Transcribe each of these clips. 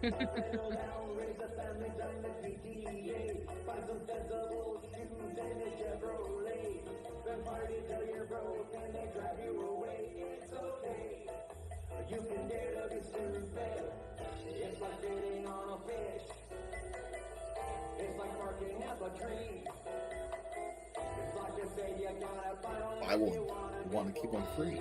I will want to keep them free.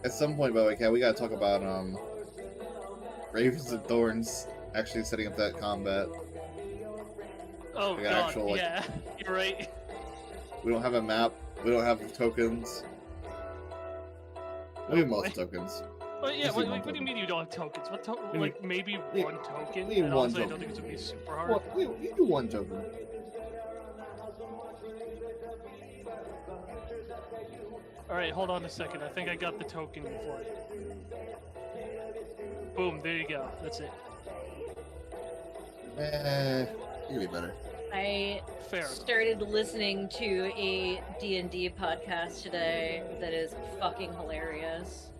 At some point, by the way, Kat, we gotta talk about Ravens and Thorns actually setting up that combat. Oh like god, actual, like, yeah, you're right. We don't have a map. We don't have tokens. We have most tokens. Well, yeah, Just what, need one what do you token. mean you don't have tokens? What like maybe we- one token? we need And one honestly, I don't token. think it's gonna be super hard. Well, we do one token. Alright, hold on a second. I think I got the token for it. Boom, there you go. That's it. It could be better. I Fair. started listening to a D&D podcast today that is fucking hilarious.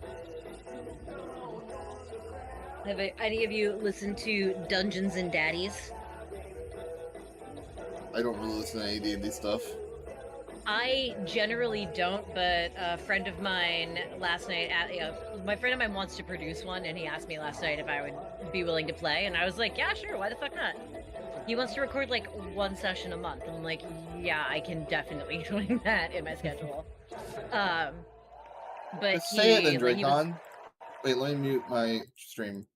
Have any of you listened to Dungeons and Daddies? I don't really listen to any D&D stuff. I generally don't, but a friend of mine last night, my friend of mine wants to produce one, and he asked me last night if I would be willing to play, and I was like, yeah, sure, why the fuck not? He wants to record like one session a month, and I'm like, yeah, I can definitely join that in my schedule. But Let's say it then, Dracon. Wait, let me mute my stream.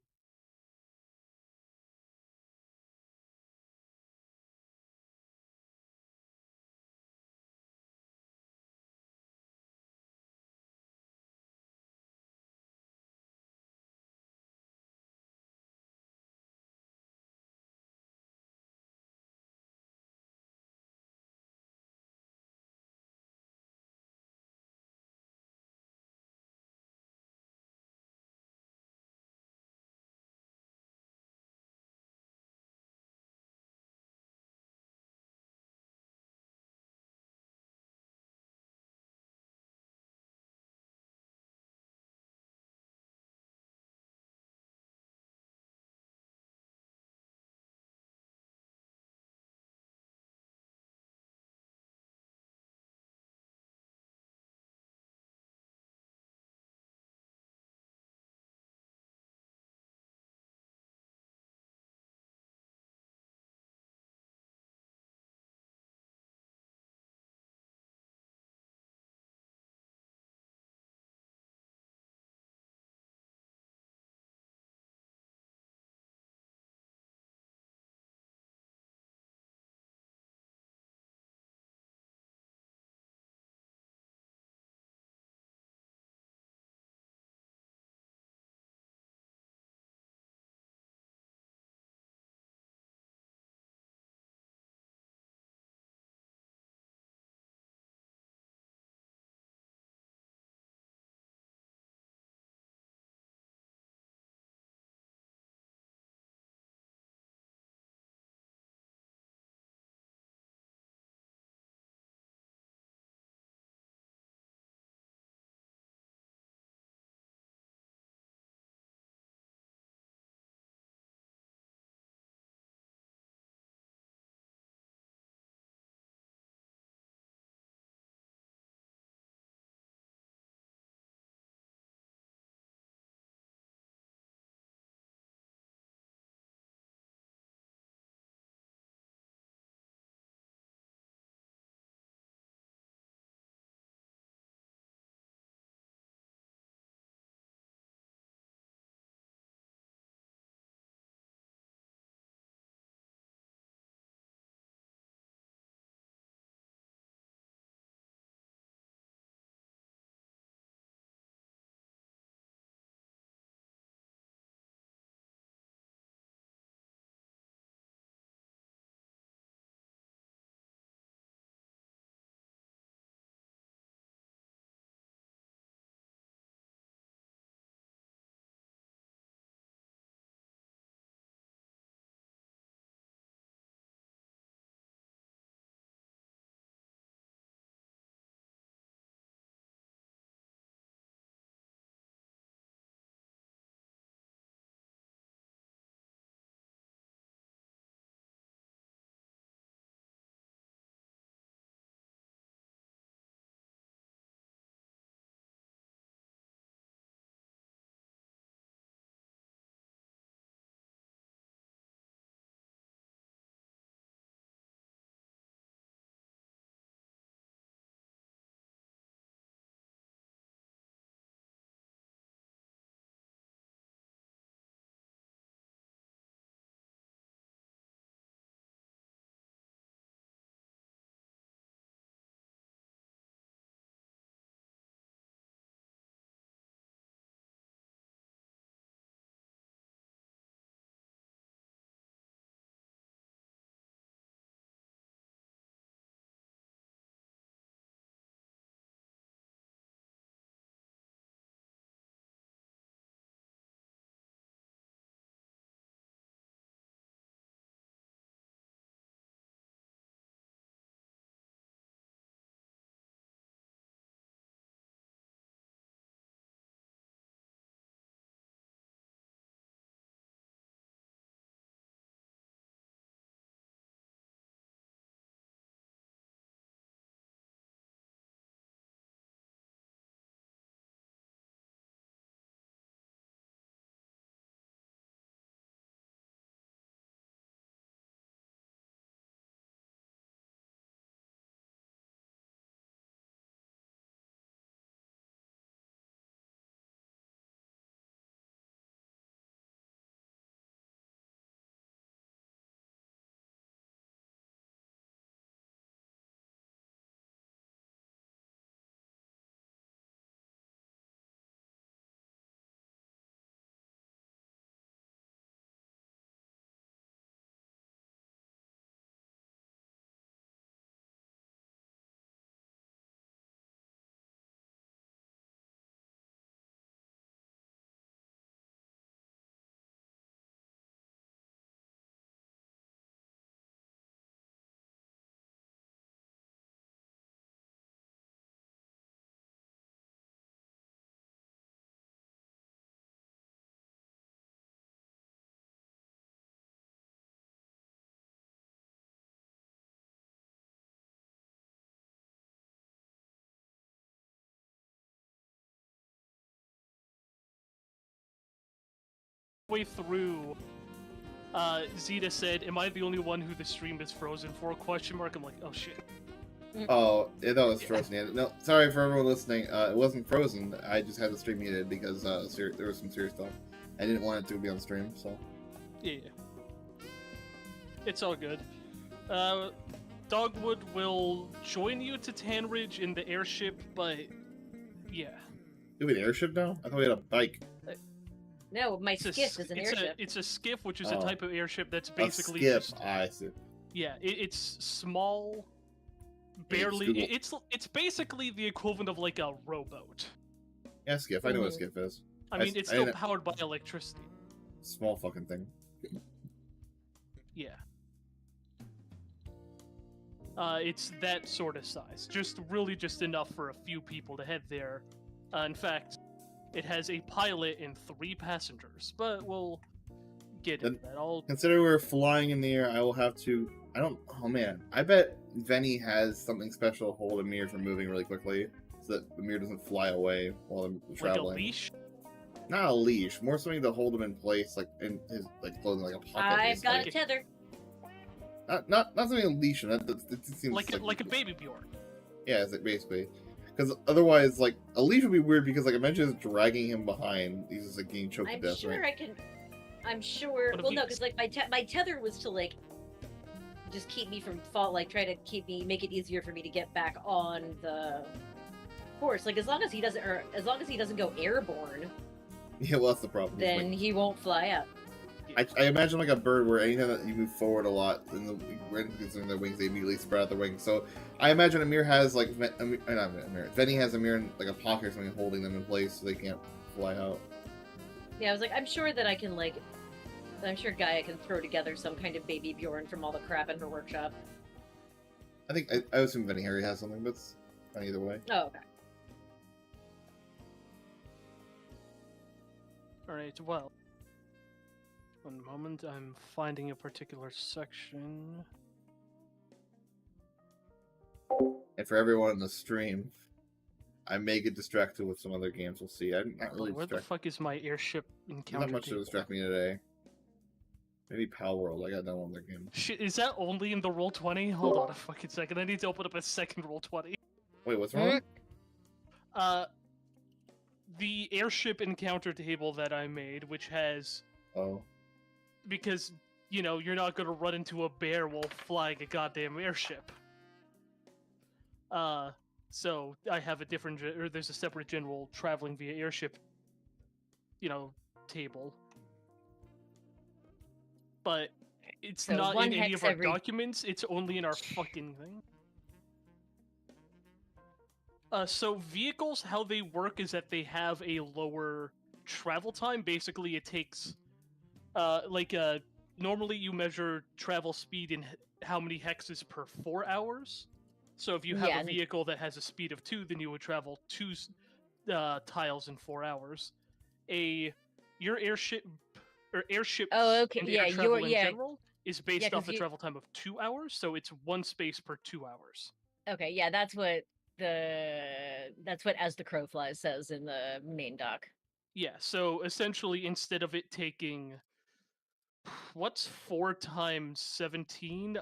way through, Zeta said, "Am I the only one who the stream is frozen for?" Question mark. I'm like, oh shit. Oh, I thought it was frozen. Yeah. No, sorry for everyone listening. It wasn't frozen. I just had the stream muted because there was some serious stuff. I didn't want it to be on stream, so. Yeah. It's all good. Dogwood will join you to Tanridge in the airship, but yeah. Do we have an airship now? I thought we had a bike. No, my skiff is an airship. It's a skiff, which is a type of airship that's basically a skiff. just... I see. Yeah, it's small, barely... It's basically the equivalent of like a rowboat. Yeah, skiff. I know what a skiff is. I mean, it's still powered by electricity. Small fucking thing. Yeah. It's that sort of size. Really just enough for a few people to head there. In fact, it has a pilot and 3 passengers, but we'll get into that. Consider we're flying in the air, I will have to... Oh man. I bet Venny has something special to hold Amir from moving really quickly, so that Amir doesn't fly away while I'm traveling. Like a leash? Not a leash, more something to hold him in place, like in his clothing, like a pocket. I've got a tether. Not something a leash. That seems like a baby Bjorn. Yeah, it's basically. Because otherwise, like, a leash would be weird because, like, imagine just dragging him behind. He's just, like, getting choked to death, right? I'm sure... Well, no, because, like, my tether was to, like, just keep me from try to make it easier for me to get back on the course. Like, as long as he doesn't go airborne... Yeah, well, that's the problem. Then he won't fly up. I imagine like a bird where anytime that you move forward a lot, considering their wings, they immediately spread out their wings. So I imagine Amir has like Venny has Amir in like a pocket or something holding them in place so they can't fly out. Yeah, I was like, I'm sure Gaia can throw together some kind of baby Bjorn from all the crap in her workshop. I assume Venny Harry has something, but it's fine either way. Oh, okay. Alright, well. One moment, I'm finding a particular section. And for everyone in the stream, I may get distracted with some other games. We'll see. I'm not really Where the fuck is my airship encounter? Not much to distract me today. Maybe Pal World. I got that one other game. Shit, is that only in the Roll20? Hold on a fucking second. I need to open up a second Roll20. Wait, what's wrong? The airship encounter table that I made, which has... Oh. Because, you know, you're not gonna run into a bear while flying a goddamn airship. So I have a different... there's a separate general traveling via airship, you know, table. But it's not in any of our documents, it's only in our fucking thing. So vehicles, how they work is that they have a lower travel time. Basically, it takes, normally you measure travel speed in how many hexes per 4 hours. So if you have a vehicle that has a speed of 2, then you would travel 2 tiles in 4 hours. Your airship or airship air travel in general is based off the travel time of 2 hours, so it's 1 space per 2 hours. Okay, yeah, that's what As the Crow Flies says in the main doc. Yeah, so essentially instead of it taking what's 4 times 17?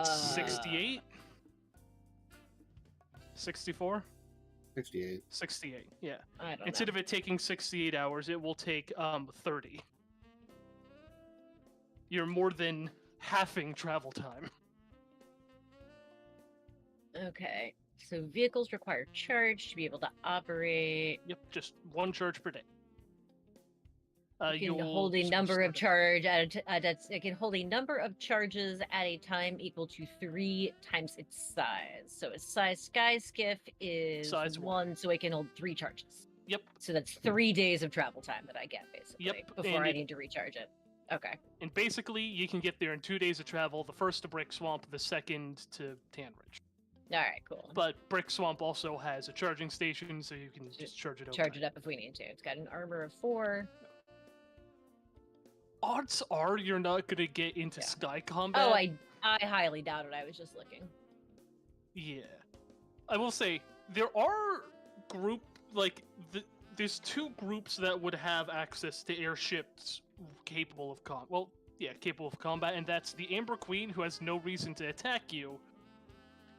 68? 64? 68. 68, yeah. Instead of it taking 68 hours, it will take 30. You're more than halving travel time. Okay, so vehicles require charge to be able to operate. Yep, just 1 charge per day. It can hold a number of charges at a time equal to 3 times its size. So its size Sky Skiff is size 1, so it can hold 3 charges. Yep. So that's 3 days of travel time that I get, basically. Yep. Before I need to recharge it. Okay. And basically, you can get there in 2 days of travel. The first to Brick Swamp, the second to Tanridge. Alright, cool. But Brick Swamp also has a charging station, so you can just charge it up. Charge it up if we need to. It's got an armor of 4. Odds are you're not gonna get into sky combat. Oh, I highly doubt it. I was just looking. Yeah. I will say, there are group there's two groups that would have access to airships capable of capable of combat, and that's the Amber Queen, who has no reason to attack you,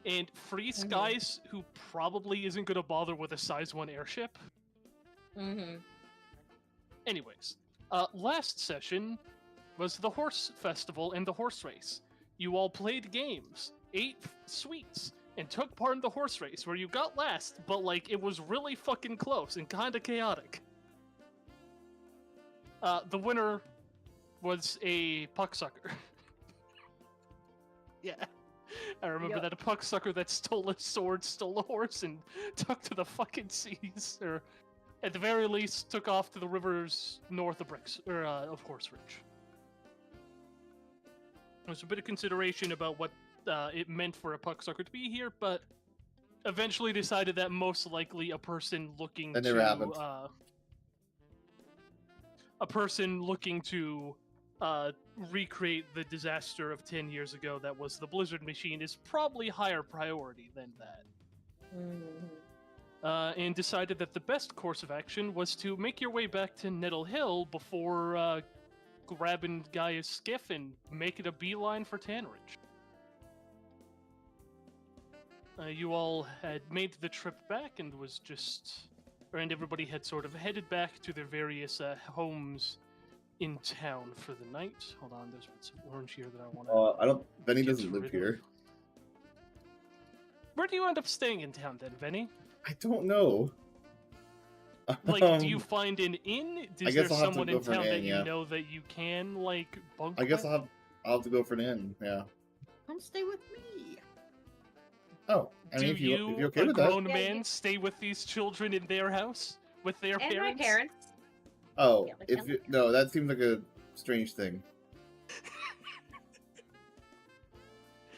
and Free Skies, who probably isn't going to bother with a size 1 airship. Anyways, last session was the horse festival and the horse race. You all played games, ate sweets, and took part in the horse race, where you got last, but it was really fucking close and kinda chaotic. The winner was a pucksucker. Yeah. I remember that a pucksucker that stole a sword, stole a horse, and took to the fucking seas, or at the very least took off to the rivers north of of Horse Ridge. There's a bit of consideration about what it meant for a pucksucker to be here, but eventually decided that most likely a person looking that never happened. A person looking to recreate the disaster of 10 years ago that was the Blizzard machine is probably higher priority than that. And decided that the best course of action was to make your way back to Nettle Hill before grabbing Gaia's skiff and making a beeline for Tanridge. You all had made the trip back and everybody had sort of headed back to their various homes in town for the night. Hold on, there's some orange here that I want to... Benny doesn't live here. Where do you end up staying in town then, Benny? I don't know. Do you find an inn? Is there someone in town that you know that you can, bunk I guess with? I'll have to go for an inn, yeah. Come stay with me. Oh, I mean, if you're okay with that. Do you, a grown man, stay with these children in their house? With their and parents? my parents. Oh, no, that seems like a strange thing.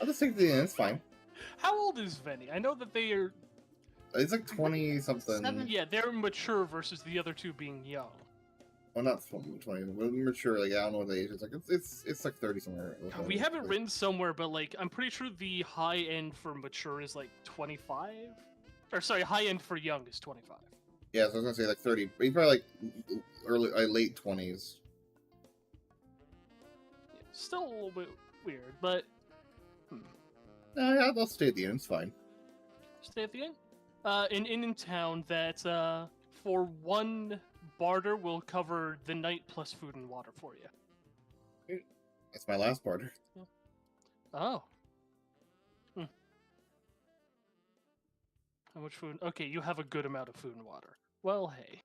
I'll just take the inn, it's fine. How old is Venny? I know that they are... It's like 20-something. Yeah, they're mature versus the other two being young. Well, not 20, mature, I don't know what the age is. It's like 30 somewhere. We have it written somewhere, but I'm pretty sure the high end for mature is 25? Or sorry, high end for young is 25. Yeah, so I was gonna say 30. But he's probably late 20s. Yeah, still a little bit weird, but... Yeah, I'll stay at the inn, it's fine. Stay at the inn? An inn in town that, for one barter, will cover the night plus food and water for you. That's my last barter. Oh. How much food? Okay, you have a good amount of food and water. Well, hey.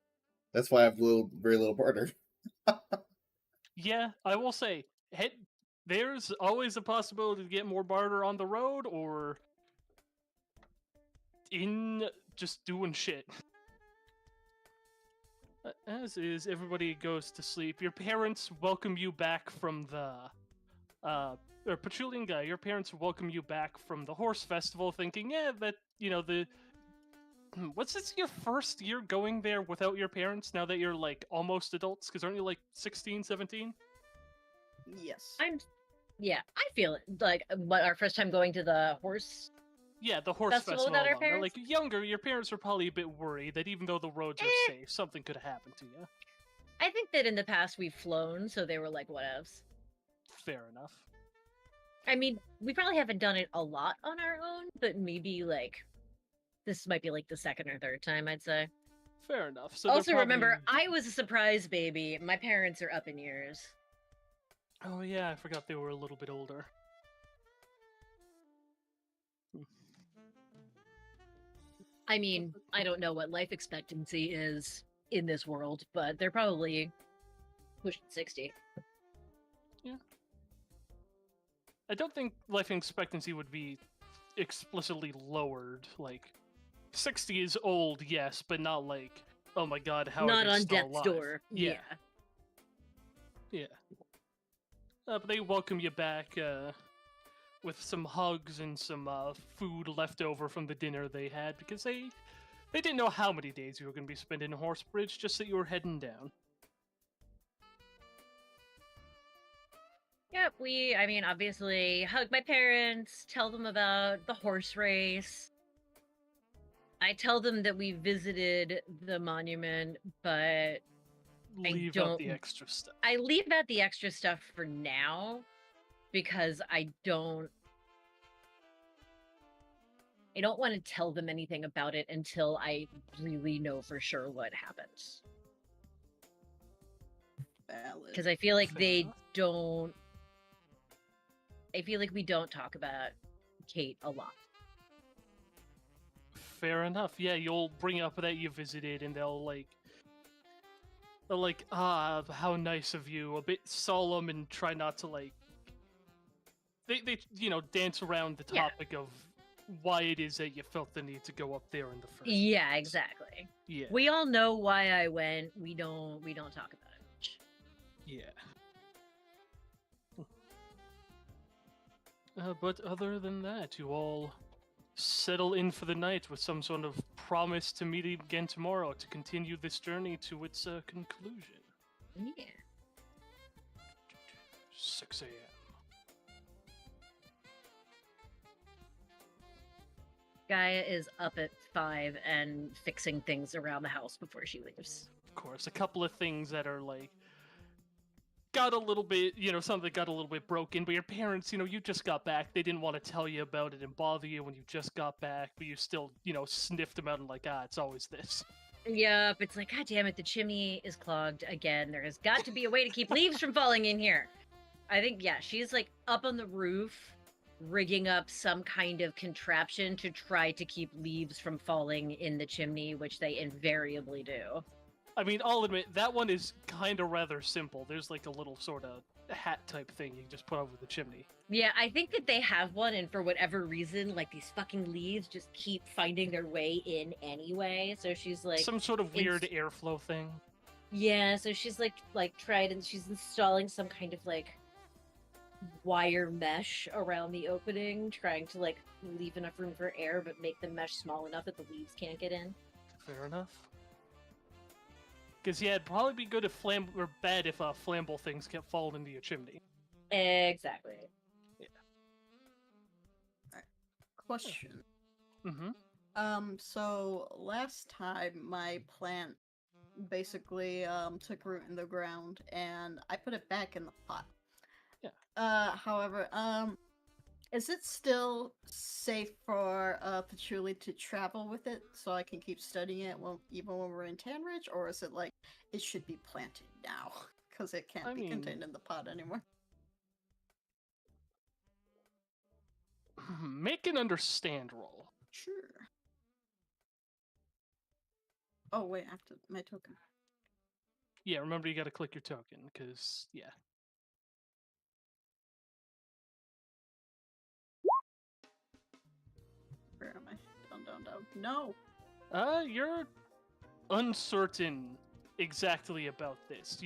That's why I have very little barter. Yeah, I will say, there's always a possibility to get more barter on the road, or in just doing shit. As is, everybody goes to sleep. Your parents welcome you back from the... or Pachulian guy, your parents welcome you back from the horse festival thinking, what's this, your first year going there without your parents now that you're, almost adults? Because aren't you, 16, 17? Yes. I feel it. Our first time going to the horse... Yeah, the horse festival without our alone. parents? Younger, your parents were probably a bit worried that even though the roads are safe, something could happen to you. I think that in the past we've flown, so they were like, whatevs. Fair enough. I mean, we probably haven't done it a lot on our own, but maybe, this might be, the second or third time, I'd say. Fair enough. So also, remember, I was a surprise baby. My parents are up in years. Oh, yeah, I forgot they were a little bit older. I mean, I don't know what life expectancy is in this world, but they're probably pushing 60. Yeah. I don't think life expectancy would be explicitly lowered. 60 is old, yes, but not oh my god, how not are they on still death's alive? door. Yeah. But they welcome you back with some hugs and some food left over from the dinner they had, because they didn't know how many days you were going to be spending in Horsebridge, just that you were heading down. Yep, obviously hug my parents, tell them about the horse race. I tell them that we visited the monument, but Leave out the extra stuff. I leave out the extra stuff for now because I don't want to tell them anything about it until I really know for sure what happens. Because I feel like we don't talk about Kate a lot. Fair enough. Yeah, you'll bring up that you visited, and they'll like, how nice of you. A bit solemn, and try not to like. They dance around the topic of why it is that you felt the need to go up there in the first. Yeah, exactly. Yeah. We all know why I went. We don't talk about it much. Yeah. But other than that, you all settle in for the night with some sort of promise to meet again tomorrow to continue this journey to its conclusion. Yeah. 6 a.m. Gaia is up at 5 and fixing things around the house before she leaves. Of course, a couple of things that are like got a little bit, something got a little bit broken, but your parents, you just got back. They didn't want to tell you about it and bother you when you just got back, but you still, sniffed them out and like, it's always this. Yep, it's like, God damn it, the chimney is clogged again. There has got to be a way to keep leaves from falling in here. I think, she's like up on the roof, rigging up some kind of contraption to try to keep leaves from falling in the chimney, which they invariably do. I mean, I'll admit, that one is kind of rather simple. There's like a little sort of hat type thing you can just put over the chimney. Yeah, I think that they have one, and for whatever reason, like, these fucking leaves just keep finding their way in anyway, so she's like... Some sort of weird airflow thing. Yeah, so she's like tried, and she's installing some kind of, like, wire mesh around the opening, trying to, like, leave enough room for air, but make the mesh small enough that the leaves can't get in. Fair enough. Because, it'd probably be good if bad if flammable things kept falling into your chimney. Exactly. Yeah. Alright. Question. Mm-hmm. So last time my plant basically took root in the ground and I put it back in the pot. Yeah. However, is it still safe for Patchouli to travel with it so I can keep studying it even when we're in Tanridge, or is it like it should be planted now because it can't be contained in the pot anymore? Make an understand roll. Sure. Oh wait, I have to my token. Yeah, remember you got to click your token because Where am I? Down. No. You're uncertain exactly about this.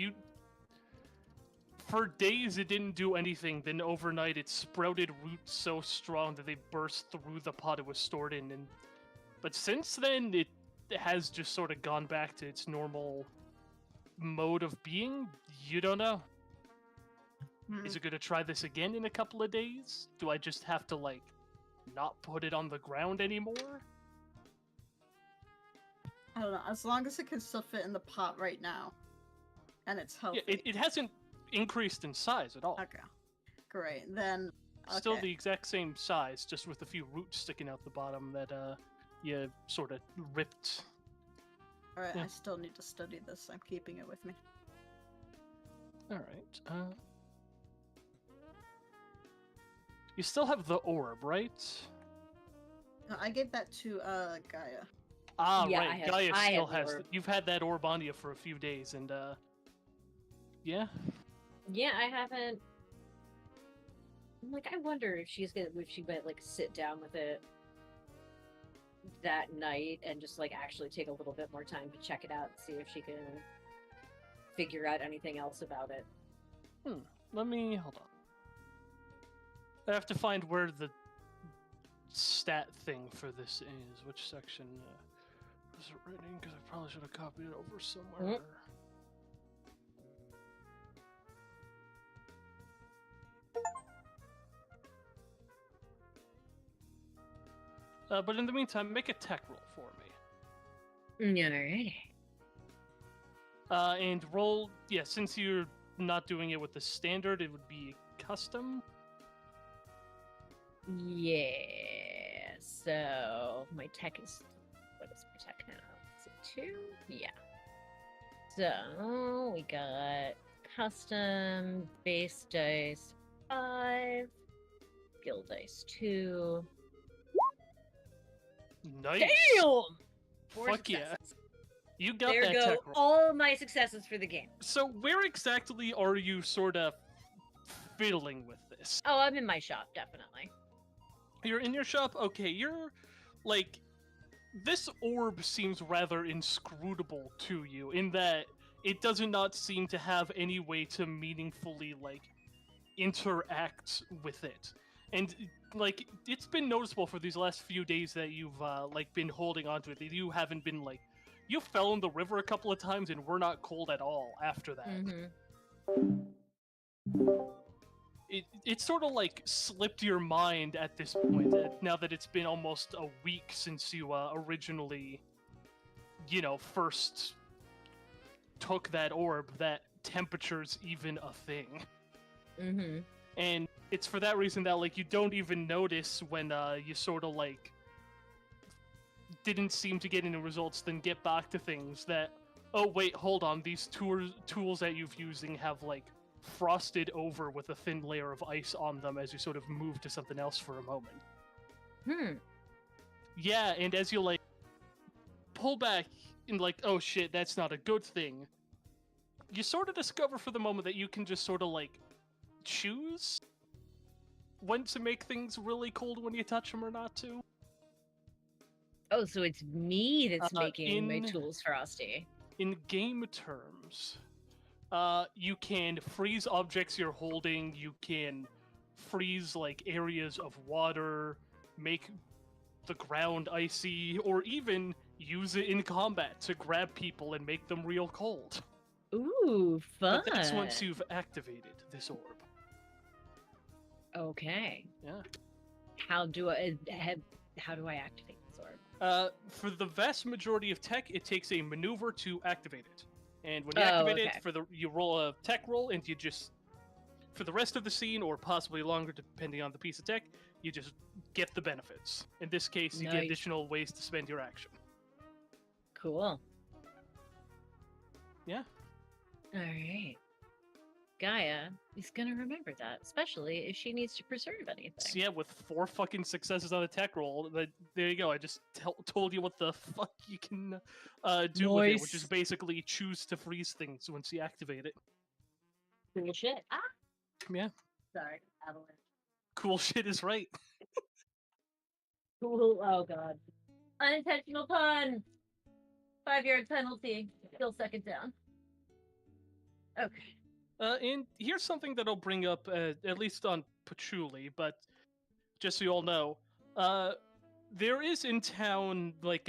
For days it didn't do anything, then overnight it sprouted roots so strong that they burst through the pot it was stored in, but since then it has just sort of gone back to its normal mode of being. You don't know. Is it going to try this again in a couple of days? Do I just have to, like, not put it on the ground anymore? I don't know. As long as it can still fit in the pot right now, and it's healthy. Yeah, it hasn't increased in size at all. Okay, great. Then still the exact same size, just with a few roots sticking out the bottom that you sort of ripped. All right, Yeah. I still need to study this. I'm keeping it with me. All right. You still have the orb, right? No, I gave that to Gaia. Ah, Yeah, right. I Gaia have still the has. orb. You've had that orb on you for a few days, and yeah. Yeah, I haven't. Like, I wonder if she might like sit down with it that night and just like actually take a little bit more time to check it out and see if she can figure out anything else about it. Let me hold on. I have to find where the stat thing for this is. Which section was it written? Because I probably should have copied it over somewhere. But in the meantime, make a tech roll for me. Alrighty. And roll, yeah, since you're not doing it with the standard, it would be custom. Yeah. So my tech is, what is my tech now? Is it 2? Yeah. So we got custom, base dice 5, skill dice 2. Nice. Damn! 4 Fuck yeah. successes. You got There that go tech roll. all my successes for the game. So where exactly are you sort of fiddling with this? Oh, I'm in my shop, definitely. You're in your shop? Okay, you're, like, this orb seems rather inscrutable to you, in that it does not seem to have any way to meaningfully, like, interact with it. And, like, it's been noticeable for these last few days that you've, like, been holding onto it, that you haven't been, like, you fell in the river a couple of times and were not cold at all after that. It sort of like slipped your mind at this point, now that it's been almost a week since you originally, first took that orb, that temperature's even a thing. And it's for that reason that, like, you don't even notice when you sort of, like, didn't seem to get any results, then get back to things that, oh wait, hold on, these tools that you've using have, like, frosted over with a thin layer of ice on them as you sort of move to something else for a moment. Yeah, and as you, like, pull back and, like, oh shit, that's not a good thing, you sort of discover for the moment that you can just sort of, like, choose when to make things really cold when you touch them or not to. Oh, so it's me that's making my tools frosty. In game terms, you can freeze objects you're holding, you can freeze, like, areas of water, make the ground icy, or even use it in combat to grab people and make them real cold. Ooh, fun. But that's once you've activated this orb. Okay. Yeah. How do I activate this orb? For the vast majority of tech, it takes a maneuver to activate it. And when you activate it, you roll a tech roll, and you just, for the rest of the scene, or possibly longer depending on the piece of tech, you just get the benefits. In this case, you get additional ways to spend your action. Cool. Yeah. Alright. Gaia is gonna remember that, especially if she needs to preserve anything. So yeah, with 4 fucking successes on a tech roll, there you go. I just told you what the fuck you can do with it, which is basically choose to freeze things once you activate it. Cool shit. Ah! Yeah. Sorry, avalanche. Cool shit is right. Cool, oh god. Unintentional pun! 5-yard penalty. Still second down. Okay. And here's something that I'll bring up, at least on Patchouli, but just so you all know, there is in town, like,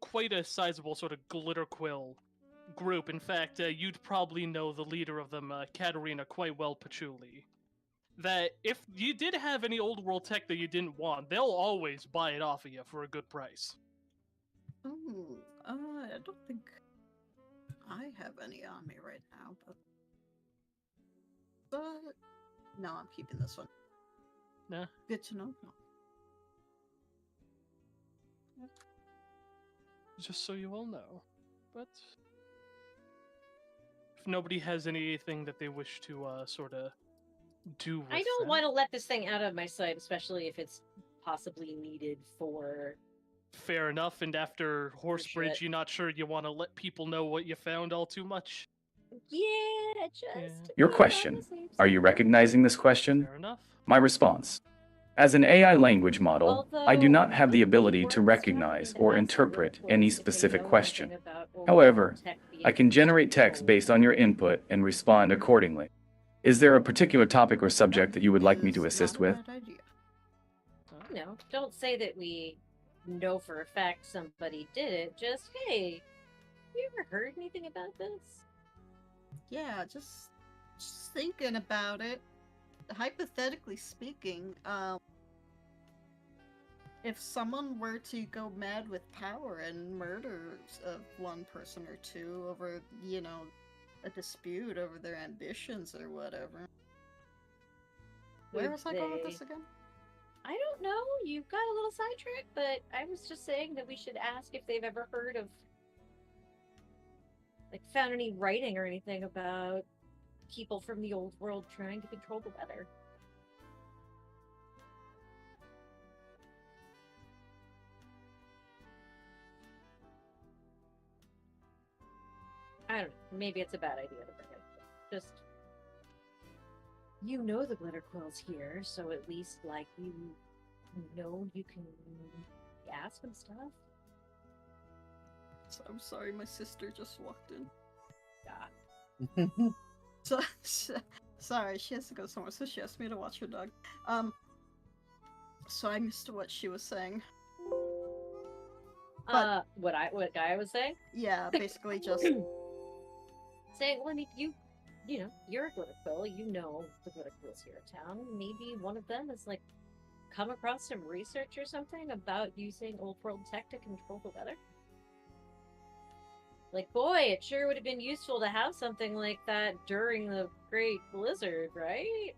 quite a sizable sort of glitter quill group. In fact, you'd probably know the leader of them, Katarina, quite well, Patchouli. That if you did have any old world tech that you didn't want, they'll always buy it off of you for a good price. Ooh, I don't think I have any on me right now, but no, I'm keeping this one. Nah. Good to know. Yeah. Just so you all know. But if nobody has anything that they wish to sort of do with I don't want to let this thing out of my sight, especially if it's possibly needed for... Fair enough, and after Horsebridge, you're not sure you want to let people know what you found all too much? Yeah, just... Your question. Are you recognizing this question? Fair enough. My response. As an AI language model, I do not have the ability to recognize or interpret any specific question. However, I can generate text based on your input and respond accordingly. Is there a particular topic or subject that you would like me to assist with? No, don't say that we know for a fact somebody did it. Just, hey, you ever heard anything about this? Yeah, just thinking about it. Hypothetically speaking, if someone were to go mad with power and murder one person or two over, a dispute over their ambitions or whatever. Where was I going with this again? I don't know. You got a little sidetracked, but I was just saying that we should ask if they've ever heard of, like, found any writing or anything about people from the old world trying to control the weather. I don't know. Maybe it's a bad idea to bring it. Just, you know the glitter quill's here, so at least, like, you know you can ask him stuff. So, I'm sorry, my sister just walked in. Yeah. So, sorry, she has to go somewhere, so she asked me to watch her dog. So I missed what she was saying. But, what Gaia was saying? Yeah, basically just saying, well, I mean, you know, you're a glitter quill, you know the glitter quills here in town. Maybe one of them has, like, come across some research or something about using old world tech to control the weather. Like, boy, it sure would have been useful to have something like that during the Great Blizzard, right?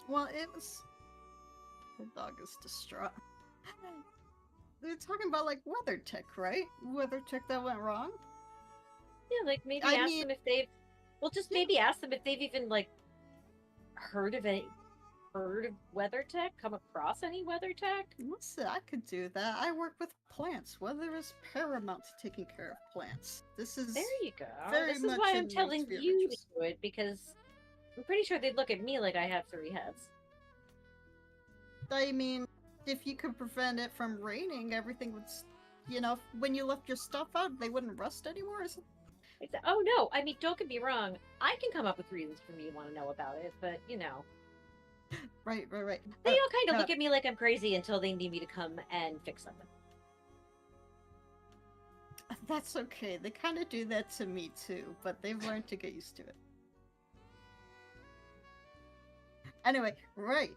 Well, it was... The dog is distraught. They're talking about, like, weather tech, right? Weather tech that went wrong? Yeah, like, maybe ask them if they've... Well, just maybe ask them if they've even, like, heard of weather tech? Come across any weather tech? Listen, I could do that. I work with plants. Weather is paramount to taking care of plants. This is... There you go. Very this much is why I'm in my telling sphere of you to interest. do it, because I'm pretty sure they'd look at me like I have 3 heads. I mean, if you could prevent it from raining, everything would... You know, when you left your stuff out, they wouldn't rust anymore, is it? Oh, no. I mean, don't get me wrong. I can come up with reasons for me to want to know about it, but, you know... Right. They all kind of look at me like I'm crazy until they need me to come and fix something. That's okay. They kind of do that to me too, but they've learned to get used to it. Anyway, right.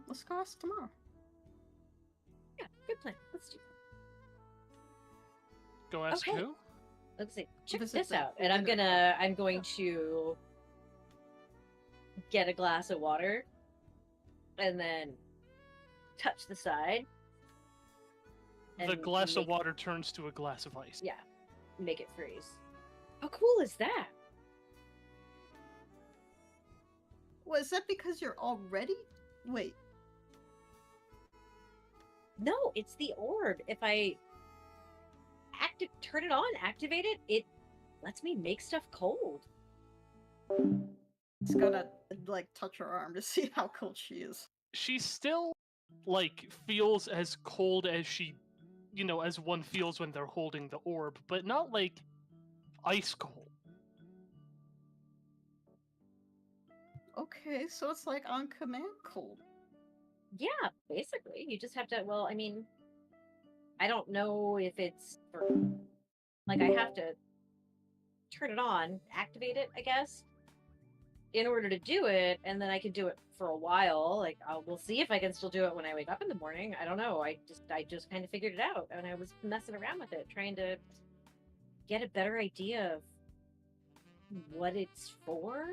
Let's go ask tomorrow. Yeah, good plan. Let's do that. Go ask Okay. who? Let's see. Check Visit this the out. And I'm going to get a glass of water and then touch the side. The and glass of make- water turns to a glass of ice. Yeah, make it freeze. How cool is that? Was that because you're already? Wait. No, it's the orb. If I turn it on, activate it, it lets me make stuff cold. It's gonna, like, touch her arm to see how cold she is. She still, like, feels as cold as she, as one feels when they're holding the orb, but not, like, ice cold. Okay, so it's like on command cold. Yeah, basically. You just have to, well, I mean, I don't know if it's for, like, I have to turn it on, activate it, I guess, in order to do it, and then I can do it for a while. Like, we'll see if I can still do it when I wake up in the morning. I don't know. I just kind of figured it out, and I was messing around with it, trying to get a better idea of what it's for.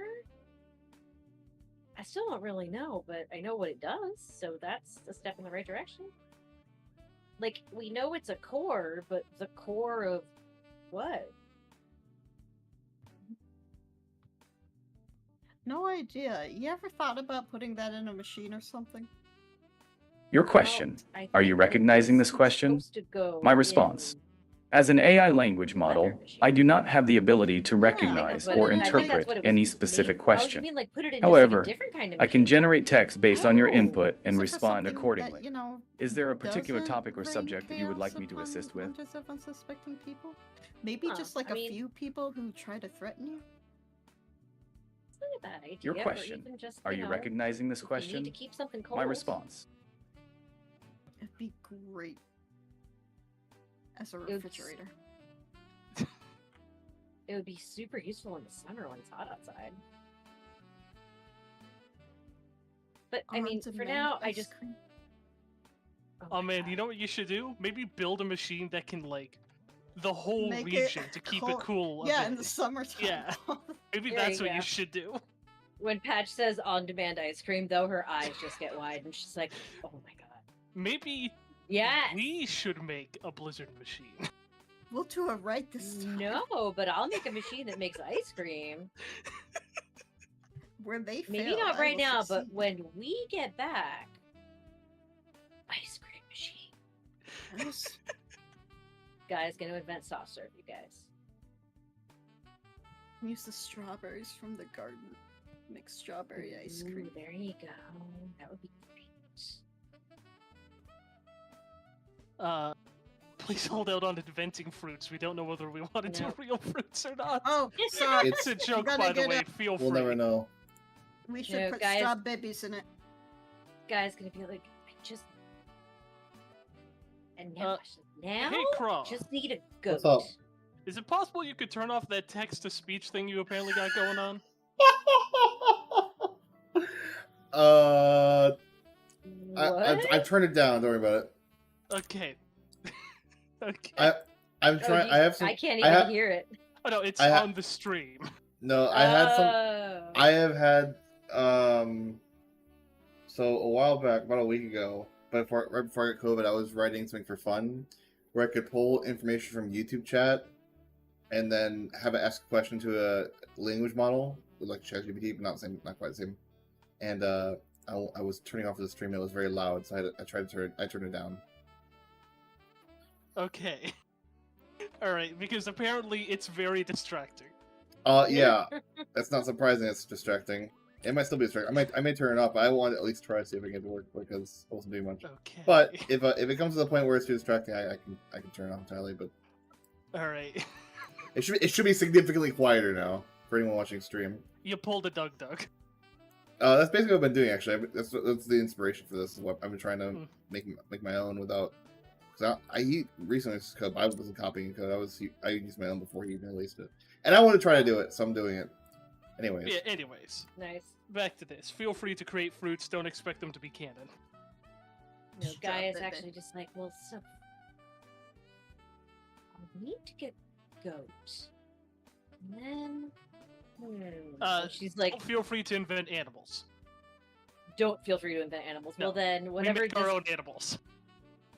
I still don't really know, but I know what it does, so that's a step in the right direction. Like, we know it's a core, but the core of what? No idea. You ever thought about putting that in a machine or something? Your question. Are you recognizing this question? My response. As an AI language model, I do not have the ability to recognize or interpret any specific question. However, I can generate text based on your input and respond accordingly. Is there a particular topic or subject that you would like me to assist with? Hundreds of unsuspecting people? Maybe just like a few people who try to threaten you? It's not a bad idea. Your question. Are you recognizing this question? Need to keep something cold. My response. It'd be great as a refrigerator. It would be super useful in the summer when it's hot outside. But I mean, for now, I just... Oh man, you know what you should do? Maybe build a machine that can like the whole Make region it to keep it cool. Yeah, a in bit. the summertime. Yeah. Maybe There that's you what go. you should do. When Patch says on-demand ice cream, though, her eyes just get wide, and she's like, "Oh my god." Maybe Yes. we should make a Blizzard machine. We'll do it right this time. No, but I'll make a machine that makes ice cream. Where they fail, Maybe not I right will now, but succeed. when we get back, ice cream machine. Yes. Guys, gonna invent soft serve, you guys. Use the strawberries from the garden. Make strawberry ice cream. Ooh, there you go. That would be great. Please hold out on inventing fruits. We don't know whether we want to do No. real fruits or not. Oh, sorry. It's a joke, gonna by the get way. it. Feel free. We'll never know. We should No, put guys. straw babies in it. Guys, gonna be like, I just. And now, now, Hey, Craw. just need a goat. What's up? Is it possible you could turn off that text-to-speech thing you apparently got going on? What? I've turned it down. Don't worry about it. Okay. Okay. I'm trying. I have some. I can't I even have- hear it. Oh no, it's I ha- on the stream. No, I had some. Oh. I have had so a while back, about a week ago, right before I got COVID, I was writing something for fun, where I could pull information from YouTube chat, and then have it ask a question to a language model, like ChatGPT, but not quite the same. And I was turning off the stream; it was very loud, so I turned it down. Okay. Alright, because apparently it's very distracting. Yeah, that's not surprising. It's distracting. It might still be distracting. I may turn it off, but I want to at least try to see if I can get it to work because I wasn't doing much. Okay. But if it comes to the point where it's too distracting, I can turn it off entirely. But Alright. it should be significantly quieter now for anyone watching stream. You pulled a Doug. That's basically what I've been doing actually. That's the inspiration for this. Is what I've been trying to Hmm. make my own without. Because he recently just code. I wasn't copying code. I used my own before he even released it, and I want to try to do it, so I'm doing it. Anyways. Yeah, anyways. Nice. Back to this. Feel free to create fruits, don't expect them to be canon. No, Stop guy is it, actually just like, well, so I need to get goat. And then, she's like, Feel free to invent animals. don't feel free to invent animals. No, Well, then, We whatever. make our own animals.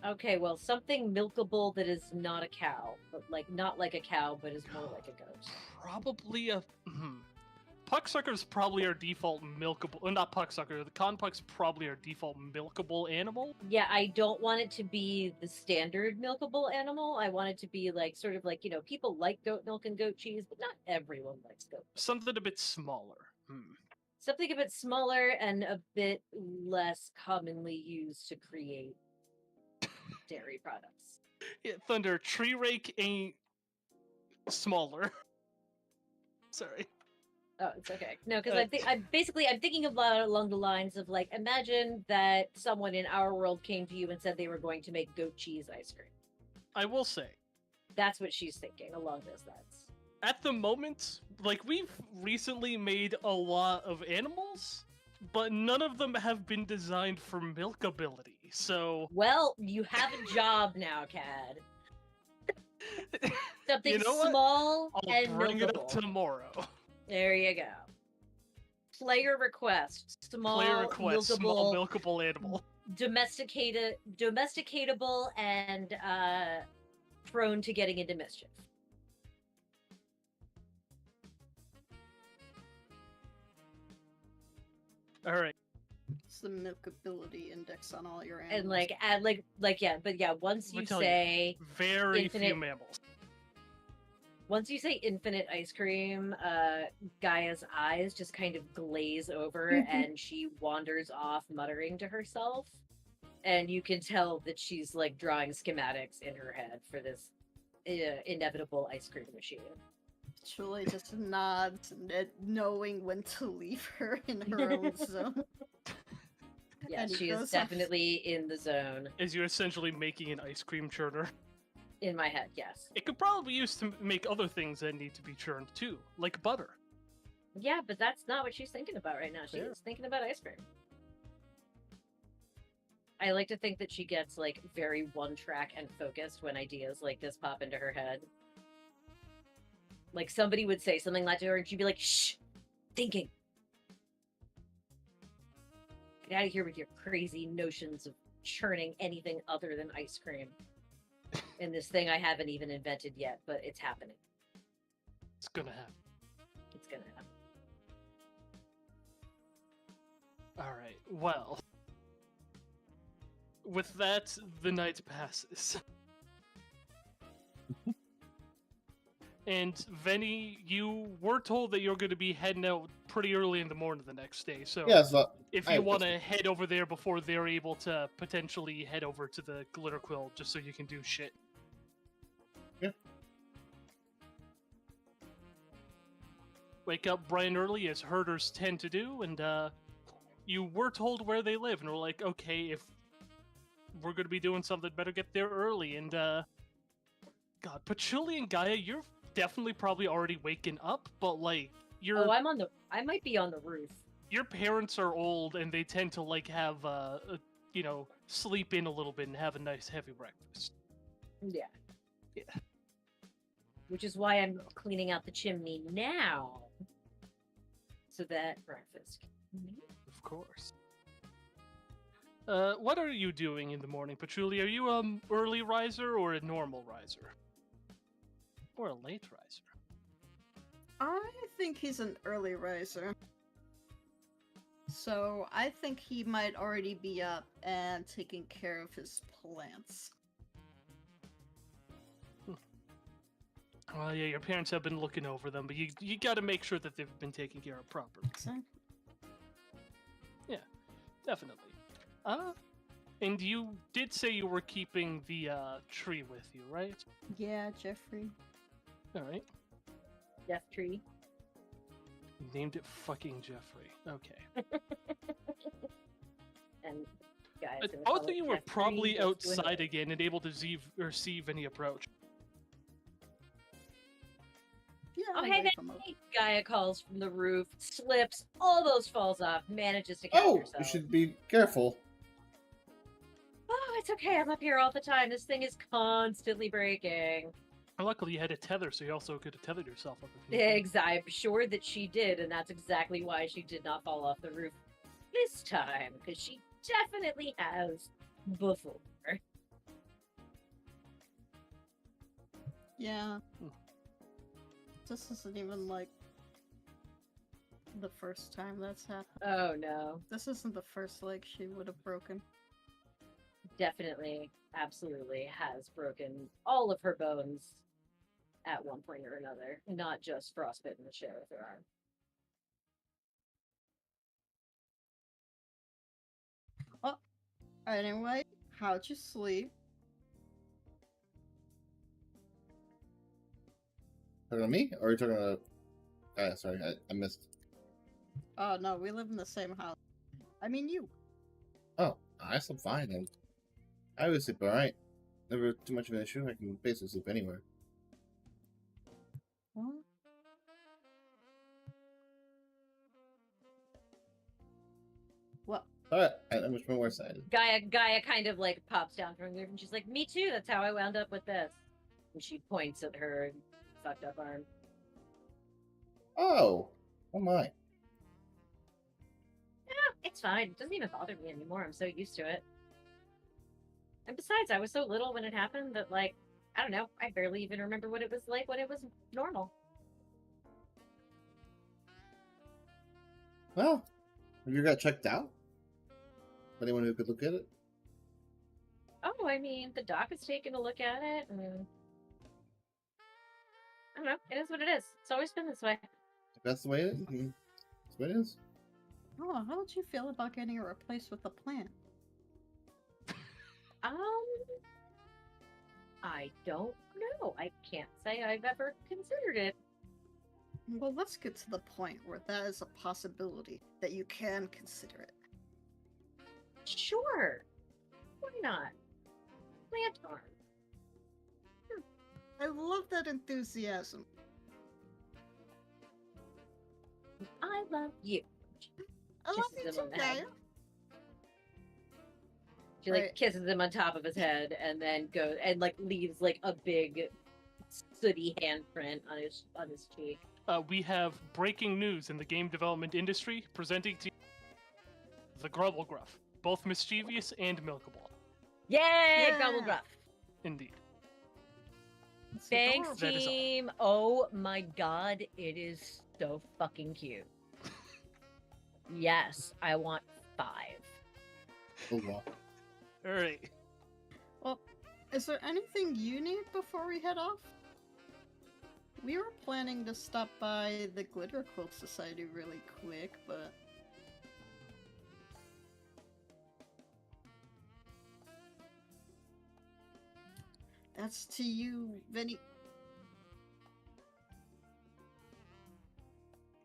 Okay, well, something milkable that is not a cow, but like not like a cow, but is more like a goat. Probably a... Pucksucker's probably our default milkable... Well, not Pucksucker. The Conpuck's probably our default milkable animal. Yeah, I don't want it to be the standard milkable animal. I want it to be like sort of like, people like goat milk and goat cheese, but not everyone likes goat. Something a bit smaller. Something a bit smaller and a bit less commonly used to create dairy products. Yeah, Thunder, tree rake ain't smaller. Sorry. Oh, it's okay. No, because I'm thinking about along the lines of like, imagine that someone in our world came to you and said they were going to make goat cheese ice cream. I will say, That's what she's thinking along those lines. at the moment, like, we've recently made a lot of animals, but none of them have been designed for milkability, so... Well, you have a job now, Cad. Something You know what? small I'll and bring it milkable. up tomorrow. There you go. Player request. Small, Player request, milkable, small milkable animal. domesticatable, and prone to getting into mischief. Alright. It's the milkability index on all your animals. And add once I'll you tell say Very few Infinite- mammals. once you say infinite ice cream, Gaia's eyes just kind of glaze over and she wanders off muttering to herself. And you can tell that she's like drawing schematics in her head for this inevitable ice cream machine. Julie just nods, knowing when to leave her in her own zone. Yeah, And it she is goes off. definitely in the zone. Is you're essentially making an ice cream churner. In my head, yes. It could probably be used to make other things that need to be churned too, like butter. Yeah, but that's not what she's thinking about right now. She's Fair. thinking about ice cream. I like to think that she gets like very one track and focused when ideas like this pop into her head. Like somebody would say something like that to her and she'd be like, shh, thinking. Get out of here with your crazy notions of churning anything other than ice cream. And this thing I haven't even invented yet, but it's happening. It's gonna happen. It's gonna happen. Alright, well. With that, the night passes. And Venny, you were told that you're going to be heading out pretty early in the morning the next day, so Yeah, so if you want to head over there before they're able to potentially head over to the Glitter Quill, just so you can do shit. Yeah. Wake up bright and early, as herders tend to do, and you were told where they live, and we're like, okay, if we're going to be doing something, better get there early, and God, Patchouli and Gaia, you're definitely probably already waking up, but like, you're... Oh, I might be on the roof. Your parents are old, and they tend to like have, you know, sleep in a little bit and have a nice heavy breakfast. Yeah. Yeah. Which is why I'm cleaning out the chimney now. So that breakfast can be made. Of course. What are you doing in the morning, Patchouli? Are you early riser or a normal riser? Or a late riser? I think he's an early riser. So I think he might already be up and taking care of his plants. Oh yeah, your parents have been looking over them, but you got to make sure that they've been taken care of properly. Exactly. Yeah, definitely. And you did say you were keeping the tree with you, right? Yeah, Jeffrey. All right. Death tree. Named it fucking Jeffrey. Okay. And guys, Both of you were probably outside again and able to receive any approach. Yeah. Oh, I'll hey, wake him up. Gaia calls from the roof, slips, almost falls off, manages to catch herself. You should be careful. Oh, it's okay. I'm up here all the time. This thing is constantly breaking. Luckily, you had a tether, so you also could have tethered yourself up. If you needed. I'm sure that she did, and that's exactly why she did not fall off the roof this time, because she definitely has before. Yeah. This isn't even like the first time that's happened. Oh no. This isn't the first leg she would have broken. Definitely, absolutely has broken all of her bones at one point or another, not just frostbite in the share with her arm. Oh, anyway, how'd you sleep? Talking to me? Or are you talking to... sorry, I missed. Oh no, we live in the same house. I mean you. Oh, I slept fine, and I always sleep alright. Never too much of an issue. I can basically sleep anywhere. What? Alright, I'm much more excited. Gaia kind of like pops down from the roof and she's like, me too, that's how I wound up with this. And she points at her fucked up arm. Oh my. Yeah, it's fine. It doesn't even bother me anymore. I'm so used to it. And besides, I was so little when it happened that, like, I don't know, I barely even remember what it was like when it was normal. Well, have you got checked out? Anyone who could look at it? Oh, I mean, the doc has taken a look at it, and I don't know, it is what it is. It's always been this way. If that's the way it is, that's the way it is. Oh, how would you feel about getting it replaced with a plant? I don't know. I can't say I've ever considered it. Well, let's get to the point where that is a possibility, that you can consider it. Sure. Why not? Plant farm. I love that enthusiasm. I love you. I love you Kisses him too, on the head. Gaia. She like kisses him on top of his head and then goes and like leaves like a big sooty handprint on his cheek. We have breaking news in the game development industry, presenting to you the Grubblegruff, both mischievous and milkable. Yay, Grubblegruff! Indeed. Thanks, team. Oh my god, it is so fucking cute. Yes, I want 5. Oh, wow. Alright. Well, is there anything you need before we head off? We were planning to stop by the Glitter Quilt Society really quick, but... That's to you, Vinny.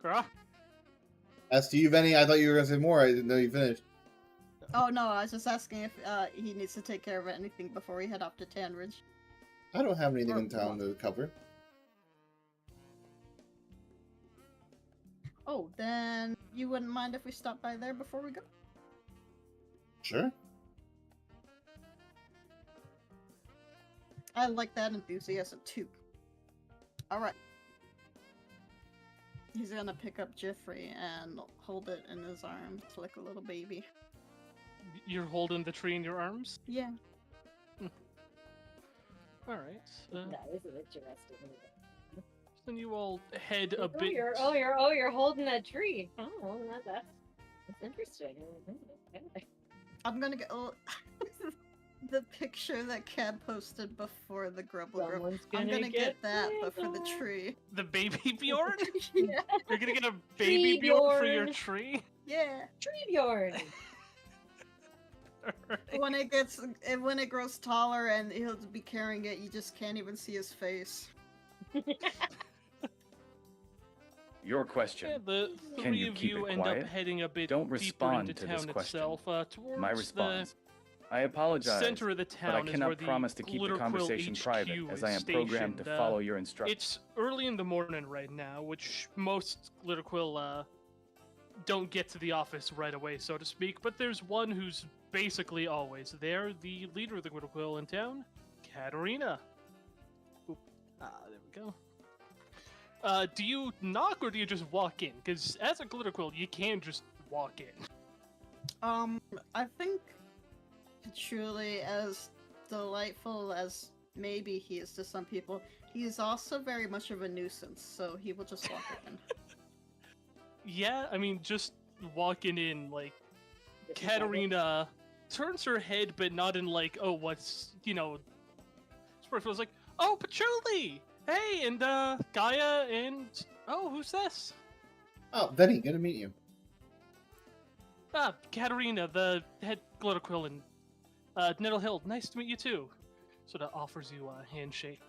Girl? As to you, Venny, I thought you were going to say more. I didn't know you finished. Oh no, I was just asking if he needs to take care of anything before we head off to Tanridge. I don't have anything in town to cover. Oh, then you wouldn't mind if we stop by there before we go? Sure. I like that enthusiasm too. Alright. He's gonna pick up Jeffrey and hold it in his arms like a little baby. You're holding the tree in your arms? Yeah. Alright. That is interesting. Then you all head a bit... You're holding that tree. Oh, that's interesting. I'm gonna get the picture that Cab posted before the Grubblegruff. I'm gonna get that, but for the tree. The baby Bjorn? Yeah. You're gonna get a baby Tree Bjorn for Bjorn. your tree? Yeah. Tree Bjorn. Alright. When it grows taller and he'll be carrying it, you just can't even see his face. Your question. Yeah, the Can three you of keep you it end up quiet? heading a bit Don't deeper respond into to this town question. itself, towards My response. I apologize, center of the but town I is where cannot the promise to keep the Glitter Quill conversation HQ private, as I is am programmed to stationed. follow your instructions. It's early in the morning right now, which most Glitter Quill don't get to the office right away, so to speak, but there's one who's basically always there, the leader of the Glitter Quill in town, Katarina. Oop. There we go. Do you knock or do you just walk in? Because as a Glitter Quill, you can't just walk in. I think truly as delightful as maybe he is to some people, he is also very much of a nuisance, so he will just walk in. Yeah, I mean, just walking in, like, Katarina turns her head, but not in, like, oh, what's, Spurfield's like, oh, Patchouli! Hey, and, Gaia, and, oh, who's this? Oh, Venny, good to meet you. Ah, Katarina, the head Glitter Quill in, Nettle Hill. Nice to meet you, too. Sort of offers you a handshake.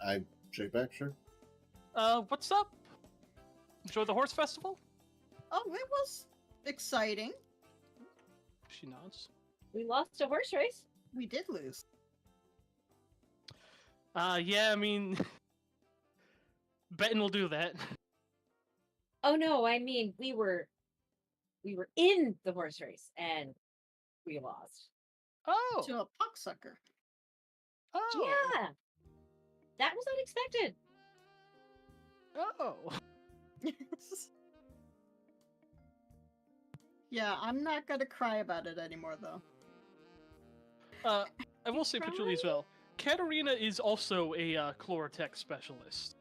I shake back, sure. What's up? Enjoy the horse festival? Oh, it was exciting. She nods. We lost a horse race. We did lose. Yeah, I mean, betting will do that. Oh no, I mean we were in the horse race and we lost. Oh! To a pucksucker. Oh! Yeah, that was unexpected. Oh! Yeah, I'm not gonna cry about it anymore, though. I will say Patchouli as well. Katarina is also a Chlorotech specialist.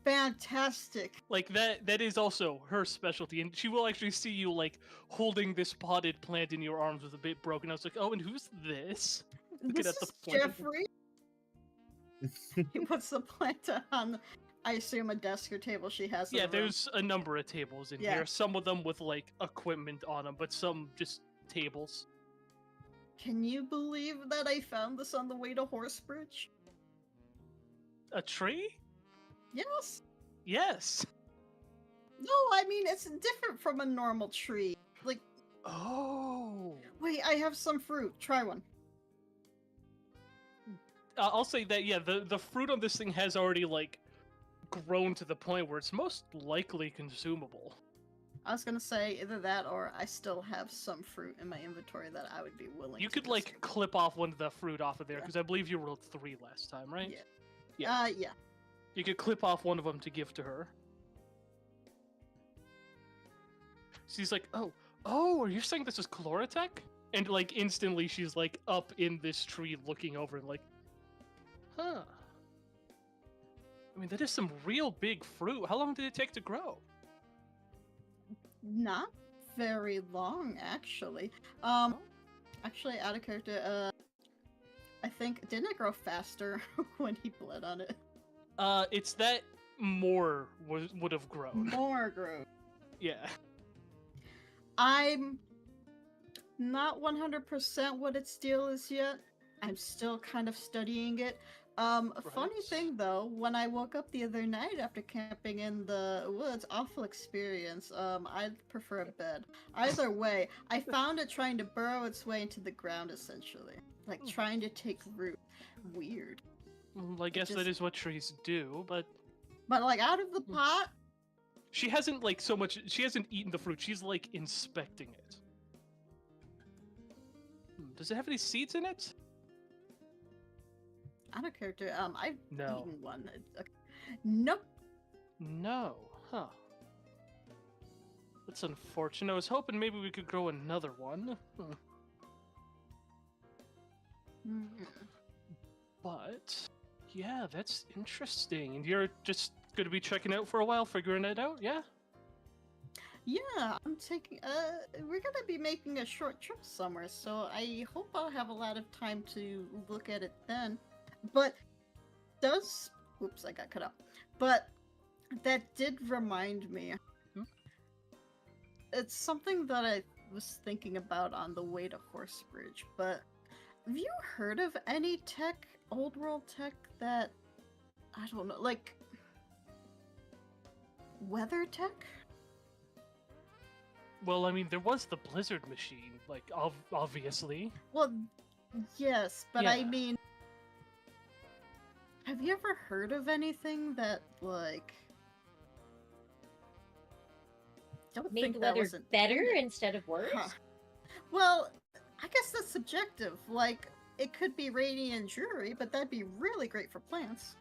Fantastic. Like, that is also her specialty, and she will actually see you, like, holding this potted plant in your arms with a bit broken. I was like, oh, and who's this? Looking This at the is plant. Jeffrey. He puts the plant on, I assume, a desk or table she has in Yeah, the room. there's a number of tables in Yeah. here. Some of them with, like, equipment on them, but some just tables. Can you believe that I found this on the way to Horsebridge? A tree? Yes. Yes. No, I mean, it's different from a normal tree. Like, Oh. wait, I have some fruit. Try one. I'll say that, yeah, the fruit on this thing has already, like, grown to the point where it's most likely consumable. I was gonna say either that or I still have some fruit in my inventory that I would be willing You to could, like, risk. clip off one of the fruit off of there, Yeah. because I believe you rolled 3 last time, right? Yeah. Yeah. Yeah. You could clip off one of them to give to her. She's like, oh, are you saying this is Cloratech? And, like, instantly she's, like, up in this tree looking over and like, huh. I mean, that is some real big fruit. How long did it take to grow? Not very long, actually. Actually, out of character, I think, didn't it grow faster when he bled on it? It's that more would have grown. More grew. Yeah. I'm not 100% what its deal is yet. I'm still kind of studying it. Funny thing though, when I woke up the other night after camping in the woods, awful experience. I'd prefer a bed. Either way, I found it trying to burrow its way into the ground essentially. Like trying to take root. Weird. Well, I guess that is what trees do, but like out of the pot? She hasn't, like, so much... She hasn't eaten the fruit. She's, like, inspecting it. Does it have any seeds in it? Out of character, I've No. eaten one. Nope. No. Huh. That's unfortunate. I was hoping maybe we could grow another one. But... yeah, that's interesting. And you're just going to be checking out for a while, figuring it out, yeah? Yeah, I'm taking, we're gonna be making a short trip somewhere, so I hope I'll have a lot of time to look at it then. But oops, I got cut up. But that did remind me. It's something that I was thinking about on the way to Horsebridge, but have you heard of any tech, old world tech that, I don't know, like, weather tech? Well, I mean, there was the blizzard machine, like, obviously. Well, yes, but I Yeah. mean, have you ever heard of anything that, like, don't Make think the that weather was better intended. instead of worse? Huh. Well, I guess that's subjective. Like, it could be rainy and dreary, but that'd be really great for plants.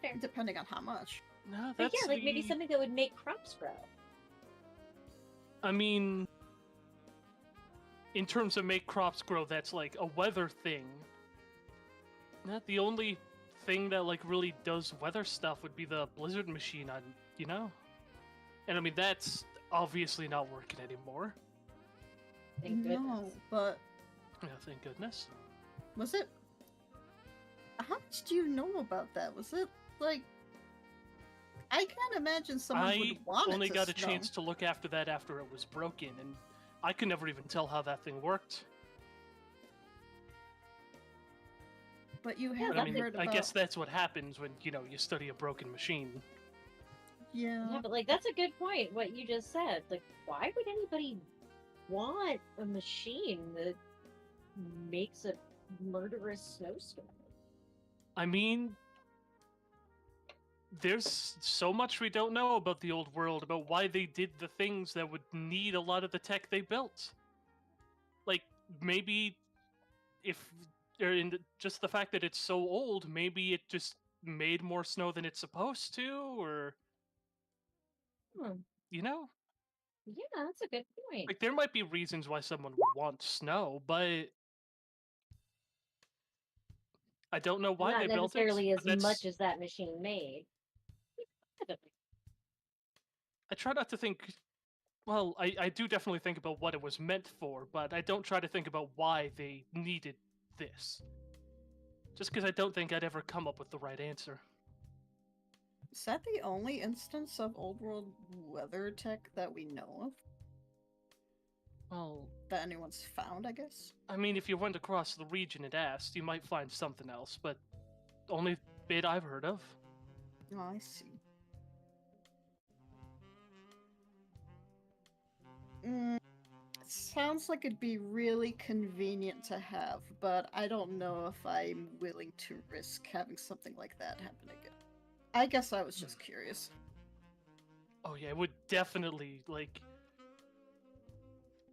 Fair. Depending on how much. No, But that's yeah, like maybe something that would make crops grow. I mean, in terms of make crops grow, that's like a weather thing. Not the only thing that like really does weather stuff would be the blizzard machine on, you know? And I mean, that's obviously not working anymore. Thank No, goodness. but Yeah, thank goodness. was it? How much do you know about that? Was it like? I can't imagine someone I would want only it to got a snow. chance to look after that after it was broken, and I could never even tell how that thing worked. But you But haven't I mean, heard I about. guess that's what happens when, you know, you study a broken machine. Yeah. Yeah, but like that's a good point. What you just said. Like, why would anybody want a machine that makes a murderous snowstorm? I mean, there's so much we don't know about the old world, about why they did the things that would need a lot of the tech they built. Like, maybe if, or just the fact that it's so old, maybe it just made more snow than it's supposed to, or, you know? Yeah, that's a good point. Like, there might be reasons why someone would want snow, but I don't know why Not they built it. necessarily but as much as that machine made. I try not to think. Well, I do definitely think about what it was meant for, but I don't try to think about why they needed this. Just because I don't think I'd ever come up with the right answer. Is that the only instance of old world weather tech that we know of? Well, That anyone's found, I guess? I mean, if you went across the region and asked, you might find something else, but only bit I've heard of. Oh, I see. Sounds like it'd be really convenient to have, but I don't know if I'm willing to risk having something like that happen again. I guess I was just curious. Oh yeah, it would definitely, like...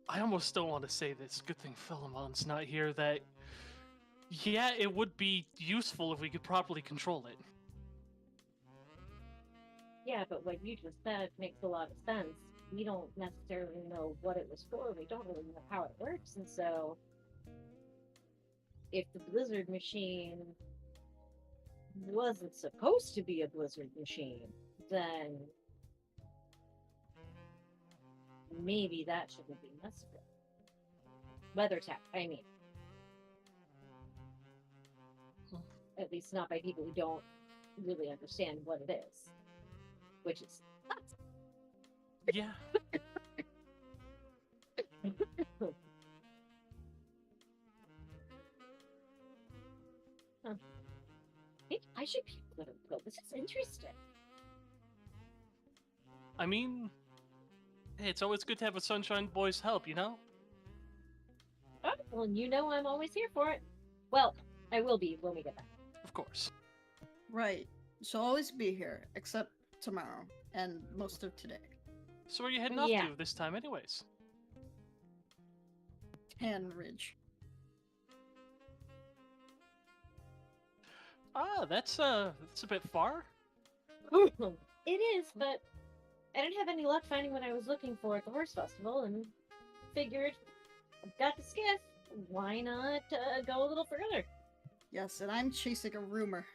I almost don't want to say this. Good thing Philemon's not here, that... Yeah, it would be useful if we could properly control it. Yeah, but what you just said makes a lot of sense. We don't necessarily know what it was for. We don't really know how it works, and so if the blizzard machine wasn't supposed to be a blizzard machine, then maybe that shouldn't be messed with. Weather tech, I mean. At least not by people who don't really understand what it is. Which is nuts. Yeah. Maybe I should be able to go. This is interesting. I mean... Hey, it's always good to have a Sunshine Boy's help, you know? Oh, well, you know I'm always here for it. Well, I will be when we get back. Of course. Right. She'll always be here, except tomorrow and most of today. So where are you heading off to this time anyways? Tan Ridge. Ah, that's a bit far. It is, but I didn't have any luck finding what I was looking for at the horse festival, and figured I've got the skiff. Why not go a little further? Yes, and I'm chasing a rumor.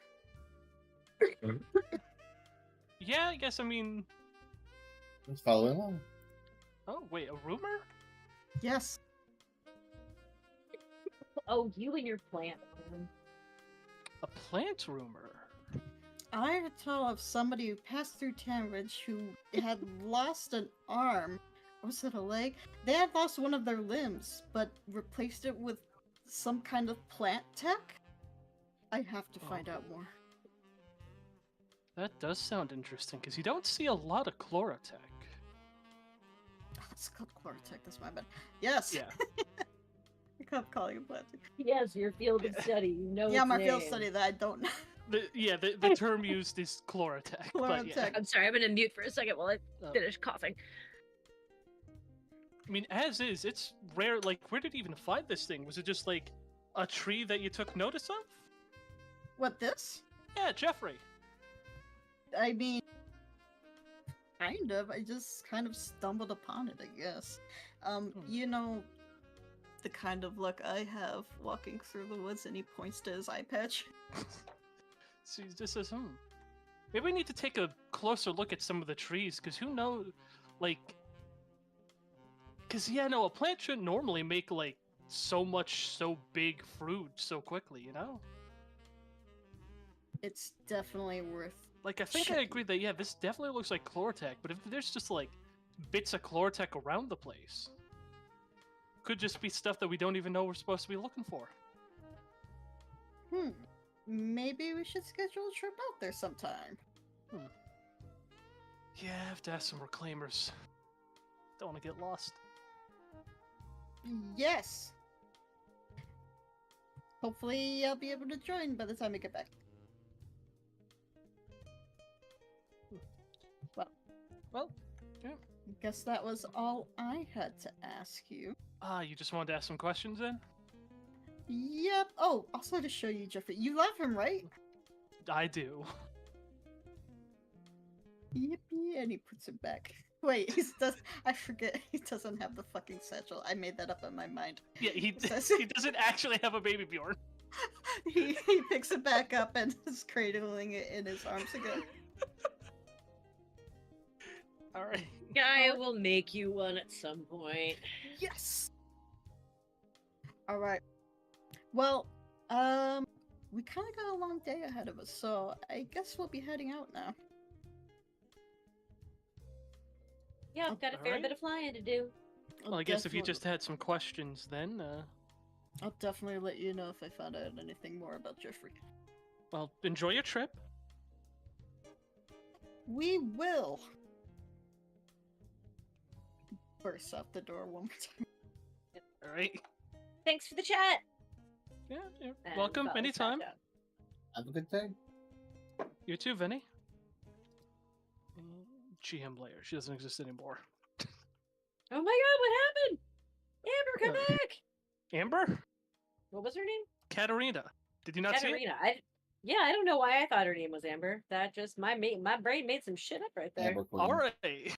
Yeah, I guess, I mean... Let's follow along. Oh, wait, a rumor? Yes. Oh, you and your plant. A plant rumor? I heard tell of somebody who passed through Tan Ridge who had lost an arm. Or was it a leg? They had lost one of their limbs, but replaced it with some kind of plant tech? I have to find out more. That does sound interesting, because you don't see a lot of Chloratech. Oh, it's called Chloratech, that's my bad. Yes! Yeah. I kept calling it plant tech. Yes, your field of study. You know Yeah, its my name. field study that I don't know. The term used is Chloratech. But yeah. Chloratech. I'm sorry, I'm gonna mute for a second while I finish coughing. I mean, as is, it's rare. Like, where did you even find this thing? Was it just, like, a tree that you took notice of? What, this? Yeah, Jeffrey. I mean, kind of. I just kind of stumbled upon it, I guess. You know, the kind of luck I have walking through the woods, and he points to his eye patch. So he just says, maybe we need to take a closer look at some of the trees, because who knows, like... Because, yeah, no, a plant shouldn't normally make, like, so big fruit so quickly, you know? It's definitely worth... Like, I think I agree that, yeah, this definitely looks like Chloratech, but if there's just, like, bits of Chloratech around the place, could just be stuff that we don't even know we're supposed to be looking for. Maybe we should schedule a trip out there sometime. Yeah, I have to ask some reclaimers. Don't want to get lost. Yes! Hopefully I'll be able to join by the time we get back. Well, yeah. Guess that was all I had to ask you. You just wanted to ask some questions then? Yep. Oh, also to show you, Jeffrey. You love him, right? I do. Yippee, and he puts it back. Wait, I forget, he doesn't have the fucking satchel. I made that up in my mind. Yeah, he doesn't actually have a baby Bjorn. he picks it back up and is cradling it in his arms again. Alright. I will make you one at some point. Yes! Alright. Well, we kind of got a long day ahead of us, so I guess we'll be heading out now. Yeah, I've got a fair bit of flying to do. Well, I guess if you just had some questions then, I'll definitely let you know if I found out anything more about Jeffrey. Well, enjoy your trip. We will! Burst out the door one more time. Alright. Thanks for the chat! Yeah, you're And welcome, follow anytime. Snapchat. Have a good day. You too, Vinny. GM layer. She doesn't exist anymore. Oh my god, what happened? Amber, come back! Amber? What was her name? Katarina. Did you not see it? Katarina. I don't know why I thought her name was Amber. That just my brain made some shit up right there. Amber Queen. All right.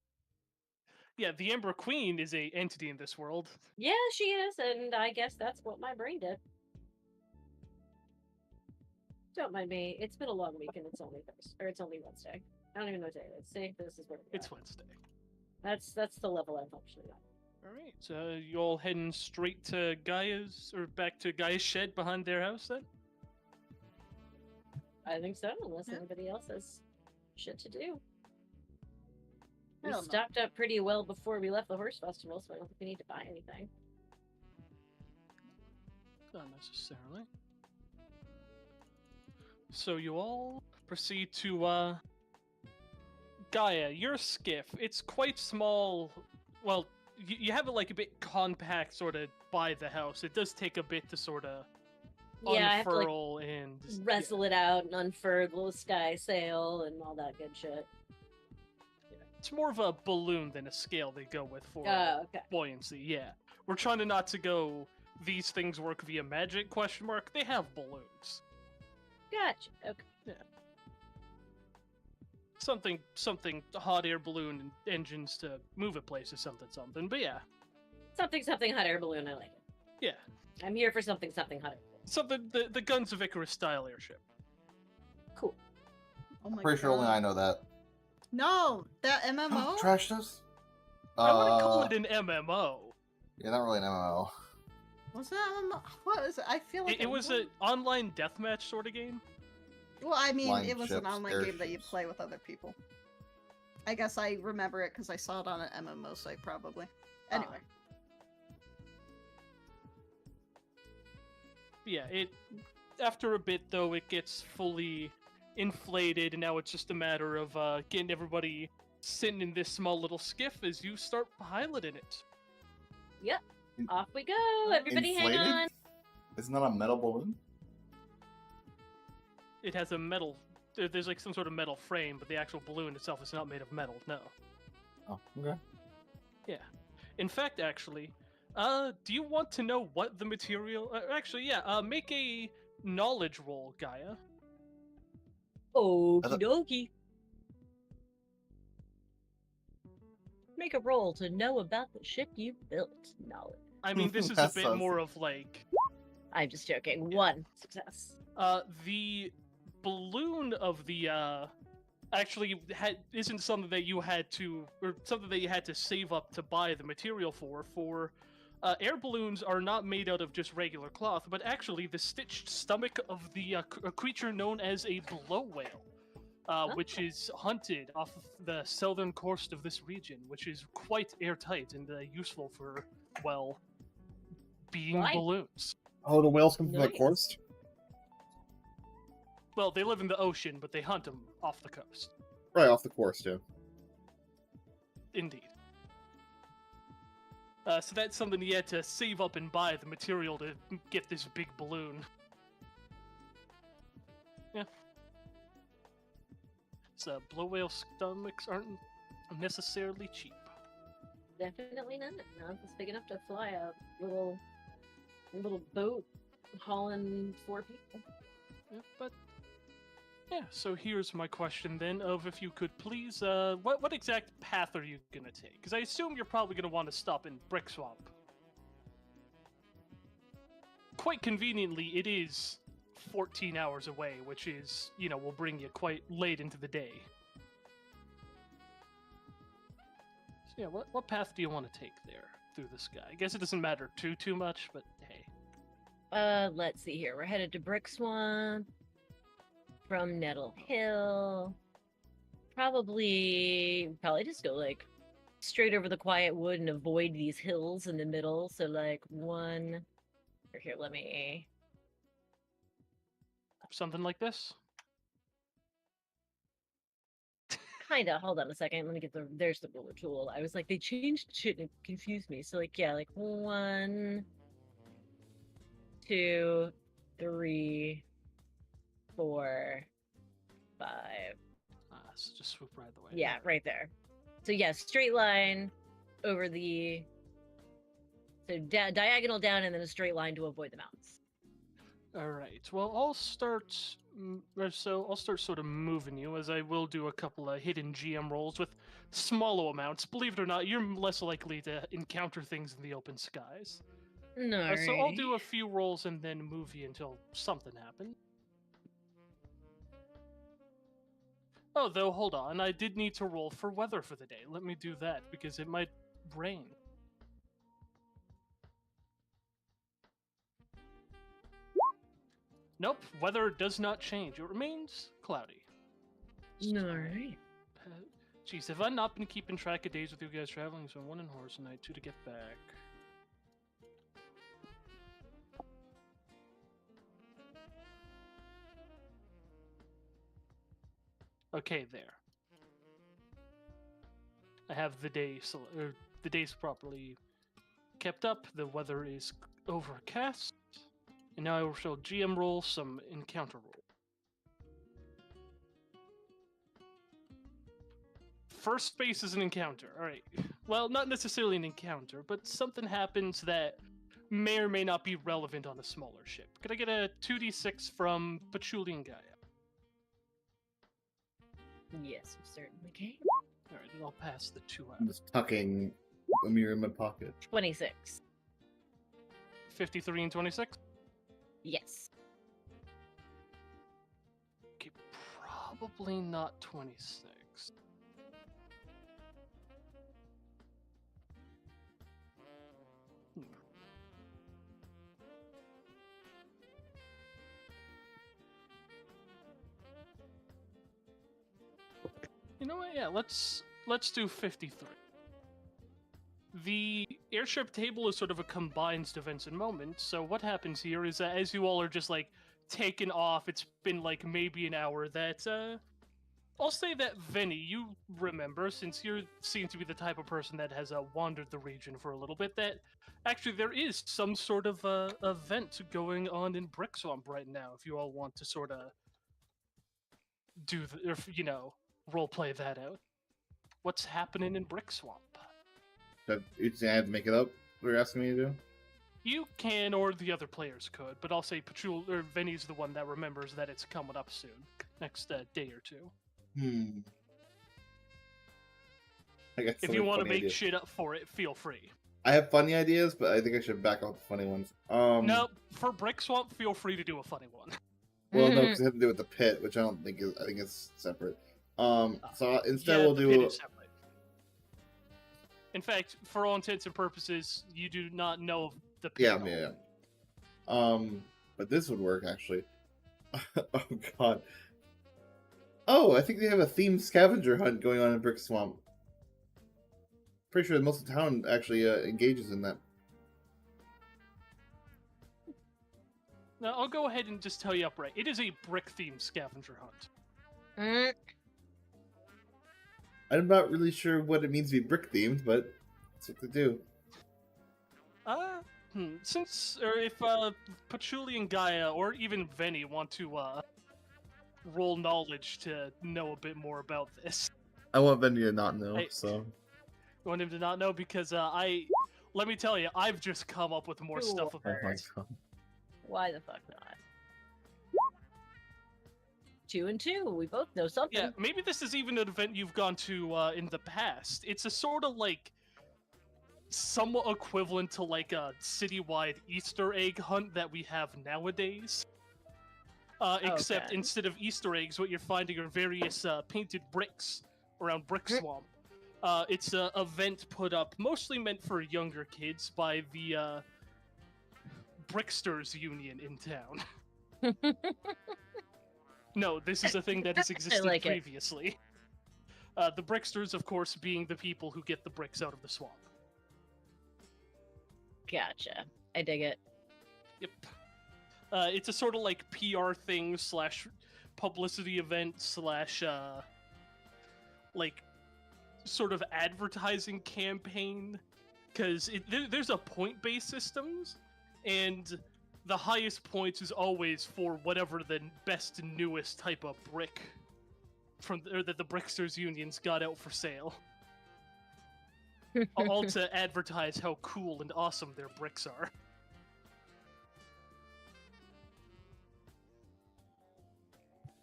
Yeah, the Amber Queen is a entity in this world. Yeah, she is, and I guess that's what my brain did. Don't mind me. It's been a long week, and it's only Thursday, or it's only Wednesday. I don't even know what day it is. See, this is where it's Wednesday. That's the level I'm functioning on. All right, so you all heading straight to Gaia's, or back to Gaia's shed behind their house then? I think so, unless Yeah. anybody else has shit to do. We Hell no. stocked up pretty well before we left the horse festival, so I don't think we need to buy anything. Not necessarily. So you all proceed to, Gaia, your skiff. It's quite small. Well, you have it like a bit compact sort of by the house. It does take a bit to sort of Yeah, I have to like unfurl and wrestle it out and unfurl the sky sail and all that good shit. It's more of a balloon than a scale they go with for Oh, okay. buoyancy. Yeah, we're trying to not to go. These things work via magic? Question mark. They have balloons. Gotcha. Okay. Something hot air balloon and engines to move a place or something. But yeah, Something hot air balloon. I like it. yeah, I'm here for something hot air balloon. something the Guns of Icarus style airship. Cool. Oh my Pretty sure only God. I know that. No, that MMO. Trash us? I wouldn't call it an MMO. Yeah, not really an MMO. Was that MMO? What is it? I feel like It was an online deathmatch sort of game. Well, I mean, Flying it was an ships, online game that you airships. play with other people. I guess I remember it because I saw it on an MMO site, probably. Anyway. Yeah, it. After a bit though, it gets fully inflated, and now it's just a matter of getting everybody sitting in this small little skiff as you start piloting it. Yep. Off we go. Everybody Inflated? hang on. Isn't that a metal balloon? It has a metal. There's like some sort of metal frame, but the actual balloon itself is not made of metal. No. Oh, okay. Yeah. In fact, actually, do you want to know what the material? Actually, yeah. Make a knowledge roll, Gaia. Okie dokie. Make a roll to know about the ship you built. Knowledge. I mean, this is a That bit sounds- more of like I'm just joking. 1 success. the balloon of the actually isn't something that you had to or something that you had to save up to buy the material for air balloons are not made out of just regular cloth, but actually the stitched stomach of the a creature known as a blow whale, which is hunted off of the southern coast of this region, which is quite airtight and useful for, well, being Right. balloons. Oh, the whales come from the Nice. coast? Well, they live in the ocean, but they hunt them off the coast. Right, off the course, too. Indeed. So that's something you had to save up and buy the material to get this big balloon. Yeah. So blow whale stomachs aren't necessarily cheap. Definitely not. Not this big enough to fly a little boat hauling 4 people. Yeah, but yeah. So here's my question then: of if you could please, what exact path are you gonna take? Because I assume you're probably gonna want to stop in Brick Swamp. Quite conveniently, it is 14 hours away, which is, will bring you quite late into the day. So yeah, what path do you want to take there through the sky? I guess it doesn't matter too much, but hey. Let's see here. We're headed to Brick Swamp from Nettle Hill. Probably just go like straight over the quiet wood and avoid these hills in the middle. So like one. Or here, let me. Something like this? Kinda. Hold on a second. Let me get there's the ruler tool. I was like, they changed shit and it confused me. So like, yeah, like 1, 2, 3, 4, 5. So just swoop right the way. Yeah, right there. So yeah, straight line over the diagonal down and then a straight line to avoid the mountains. All right. Well, I'll start. I'll start sort of moving you, as I will do a couple of hidden GM rolls with smaller amounts. Believe it or not, you're less likely to encounter things in the open skies. No. So I'll do a few rolls and then move you until something happens. Oh, though, hold on. I did need to roll for weather for the day. Let me do that, because it might rain. Nope, weather does not change. It remains cloudy. Alright. Jeez, have I not been keeping track of days with you guys traveling? So 1 in horse night, 2 to get back. Okay, there. I have the the days properly kept up. The weather is overcast, and now I will show GM roll some encounter roll. First space is an encounter. All right. Well, not necessarily an encounter, but something happens that may or may not be relevant on a smaller ship. Could I get a 2d6 from Patchouli and Gaia? Yes, we certainly can. Alright, then I'll pass the 2 out. I'm just tucking Amir in my pocket. 26. 53 and 26? Yes. Okay, probably not 26. You know what? Yeah, let's do 53. The airship table is sort of a combined events and moments. So what happens here is that as you all are just like taken off, it's been like maybe an hour. That I'll say that Venny, you remember, since you seem to be the type of person that has wandered the region for a little bit, that actually there is some sort of event going on in Brick Swamp right now. If you all want to sort of do the, or, you know, roleplay that out. What's happening in Brick Swamp? You think I have to make it up? What you're asking me to do? You can, or the other players could, but I'll say Venny's the one that remembers that it's coming up soon, next day or two. I got if you want to make shit up for it, feel free. I have funny ideas, but I think I should back off the funny ones. No, for Brick Swamp, feel free to do a funny one. Well, no, because it had to do with the pit, which I don't think is. I think it's separate. So instead we'll do. Pit is separate. In fact, for all intents and purposes, you do not know of the pit. Yeah. But this would work actually. Oh god. Oh, I think they have a themed scavenger hunt going on in Brick Swamp. Pretty sure most of the town actually engages in that. Now, I'll go ahead and just tell you upright. It is a brick-themed scavenger hunt. I'm not really sure what it means to be brick-themed, but that's what they do. If Patchouli and Gaia, or even Venny, want to roll knowledge to know a bit more about this. I want Venny to not know, so... I want him to not know because let me tell you, I've just come up with more stuff about this. Why the fuck not? 2 and 2. We both know something. Yeah, maybe this is even an event you've gone to in the past. It's a sort of like somewhat equivalent to like a citywide Easter egg hunt that we have nowadays. Except instead of Easter eggs, what you're finding are various painted bricks around Brick Swamp. It's an event put up mostly meant for younger kids by the Bricksters Union in town. No, this is a thing that has existed previously. The Bricksters, of course, being the people who get the bricks out of the swamp. Gotcha. I dig it. Yep. It's a sort of like PR thing / publicity event / like sort of advertising campaign, because there's a point-based systems, and the highest points is always for whatever the best newest type of brick that the Bricksters Unions got out for sale. all to advertise how cool and awesome their bricks are.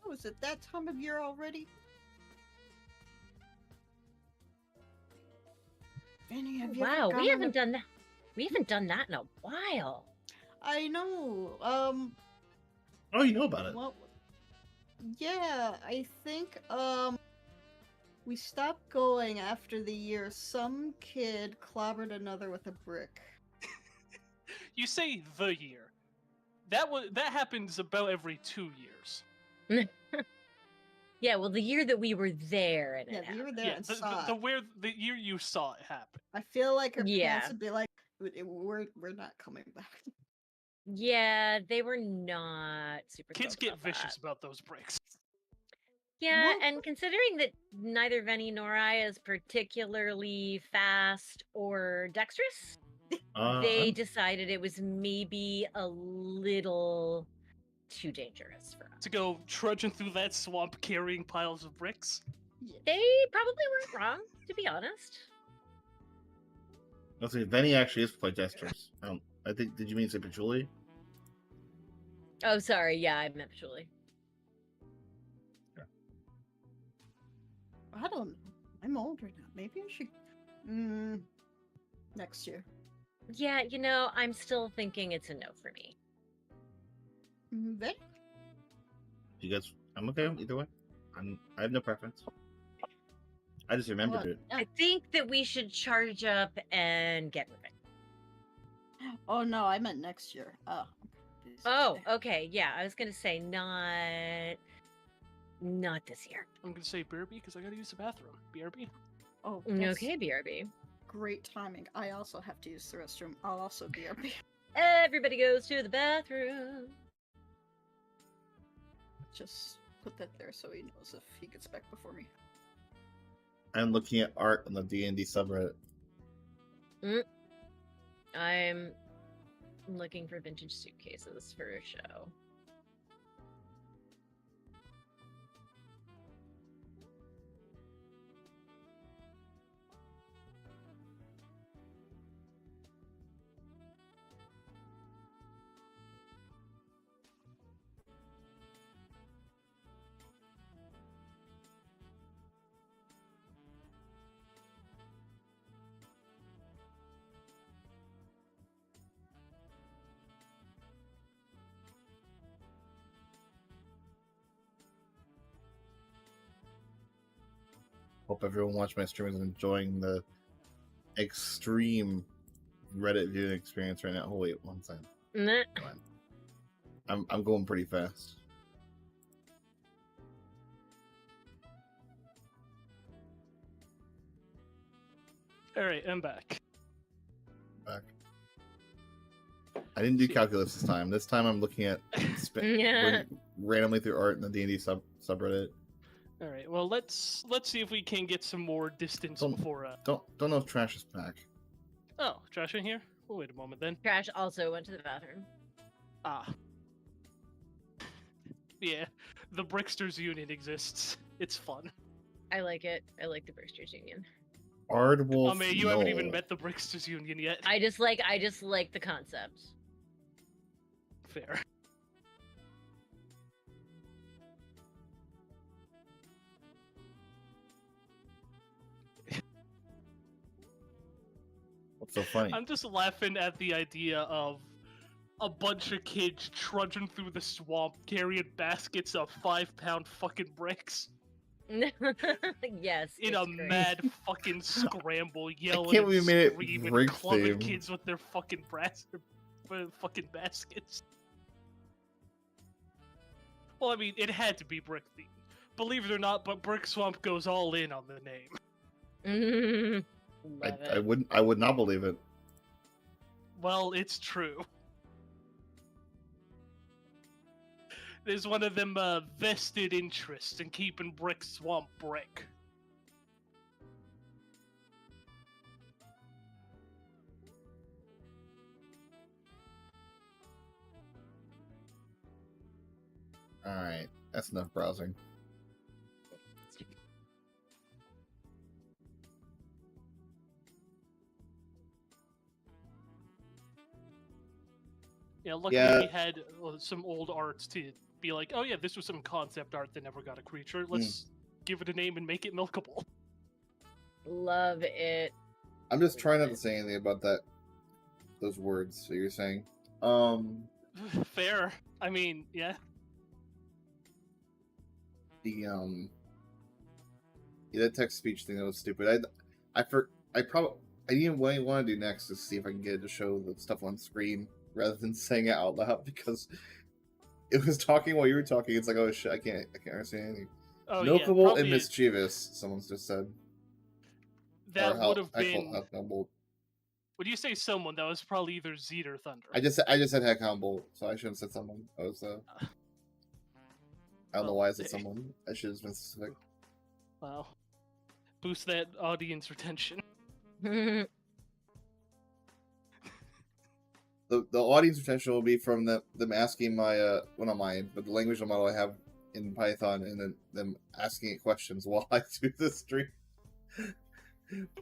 Oh, is it that time of year already? Vinny, have you Wow, ever we gone haven't done that. We haven't done that in a while. I know. Oh, you know about it. Well, yeah, I think we stopped going after the year some kid clobbered another with a brick. You say the year. That happens about every 2 years. Yeah, well, the year that we were there and Yeah, it we were happened. there and saw it. The year you saw it happen. I feel like her Yeah. parents would be like, we're not coming back. Yeah, they were not super Kids thrilled get about that. vicious about those bricks. Yeah, Well- and considering that neither Venny nor I is particularly fast or dexterous, they decided it was maybe a little too dangerous for us. To go trudging through that swamp carrying piles of bricks. Yeah. They probably weren't wrong, to be honest. Let's see. Benny actually is quite dexterous. I think. Did you mean to say Patchouli? Oh, sorry. Yeah, I meant Julie. I don't know. I'm older now. Maybe I should. Next year. Yeah, I'm still thinking it's a no for me. Then You guys, I'm okay either way. I have no preference. I just remembered it. I think that we should charge up and get moving. Oh no, I meant next year. Oh, okay. Yeah, I was gonna say not this year. I'm gonna say BRB because I gotta use the bathroom. BRB. Oh, that's Okay, BRB. great timing. I also have to use the restroom. I'll also BRB. Everybody goes to the bathroom. Just put that there so he knows if he gets back before me. I'm looking at art on the D&D subreddit. I'm looking for vintage suitcases for a show. Hope everyone watching my stream is enjoying the extreme Reddit viewing experience right now. Oh wait, one second. Nah. I'm going pretty fast. All right, I'm back. I didn't do calculus this time. This time I'm looking at going randomly through art in the D&D subreddit. All right. Well, let's see if we can get some more distance before. Don't know if trash is back. Oh, Josh in here. We'll wait a moment then. Trash also went to the bathroom. Ah. Yeah, the Bricksters Union exists. It's fun. I like it. I like the Bricksters Union. Ardwolf. I mean, you haven't even met the Bricksters Union yet. I just like the concept. Fair. What's so funny? I'm just laughing at the idea of a bunch of kids trudging through the swamp carrying baskets of 5-pound fucking bricks Yes. in a great. mad fucking scramble, yelling can't and believe we made it screaming, brick clubbing theme. kids with their fucking fucking baskets. Well, I mean, it had to be brick themed. Believe it or not, but Brick Swamp goes all in on the name. I would not believe it. Well, it's true. There's one of them vested interests in keeping Brick Swamp brick. Alright, that's enough browsing. Yeah, luckily Yeah. we had some old arts to be like, oh yeah, this was some concept art that never got a creature. Let's give it a name and make it milkable. Love it. I'm just trying not to say anything about those words that you're saying. Fair. I mean, yeah. The that text speech thing, that was stupid. I didn't what I want to do next is see if I can get it to show the stuff on screen rather than saying it out loud, because it was talking while you were talking. It's like, oh shit, I can't understand anything. Oh, Milkable yeah, and mischievous, someone's just said. That would have been. Hellbolt. Would you say someone? That was probably either Zed or Thunder. I just said heck Hellbolt, so I shouldn't have said someone. I was I don't know why I said someone. I should have been specific. Wow. Boost that audience retention. The audience retention will be from them asking my well, not mine, but the language model I have in Python, and then them asking it questions while I do the stream.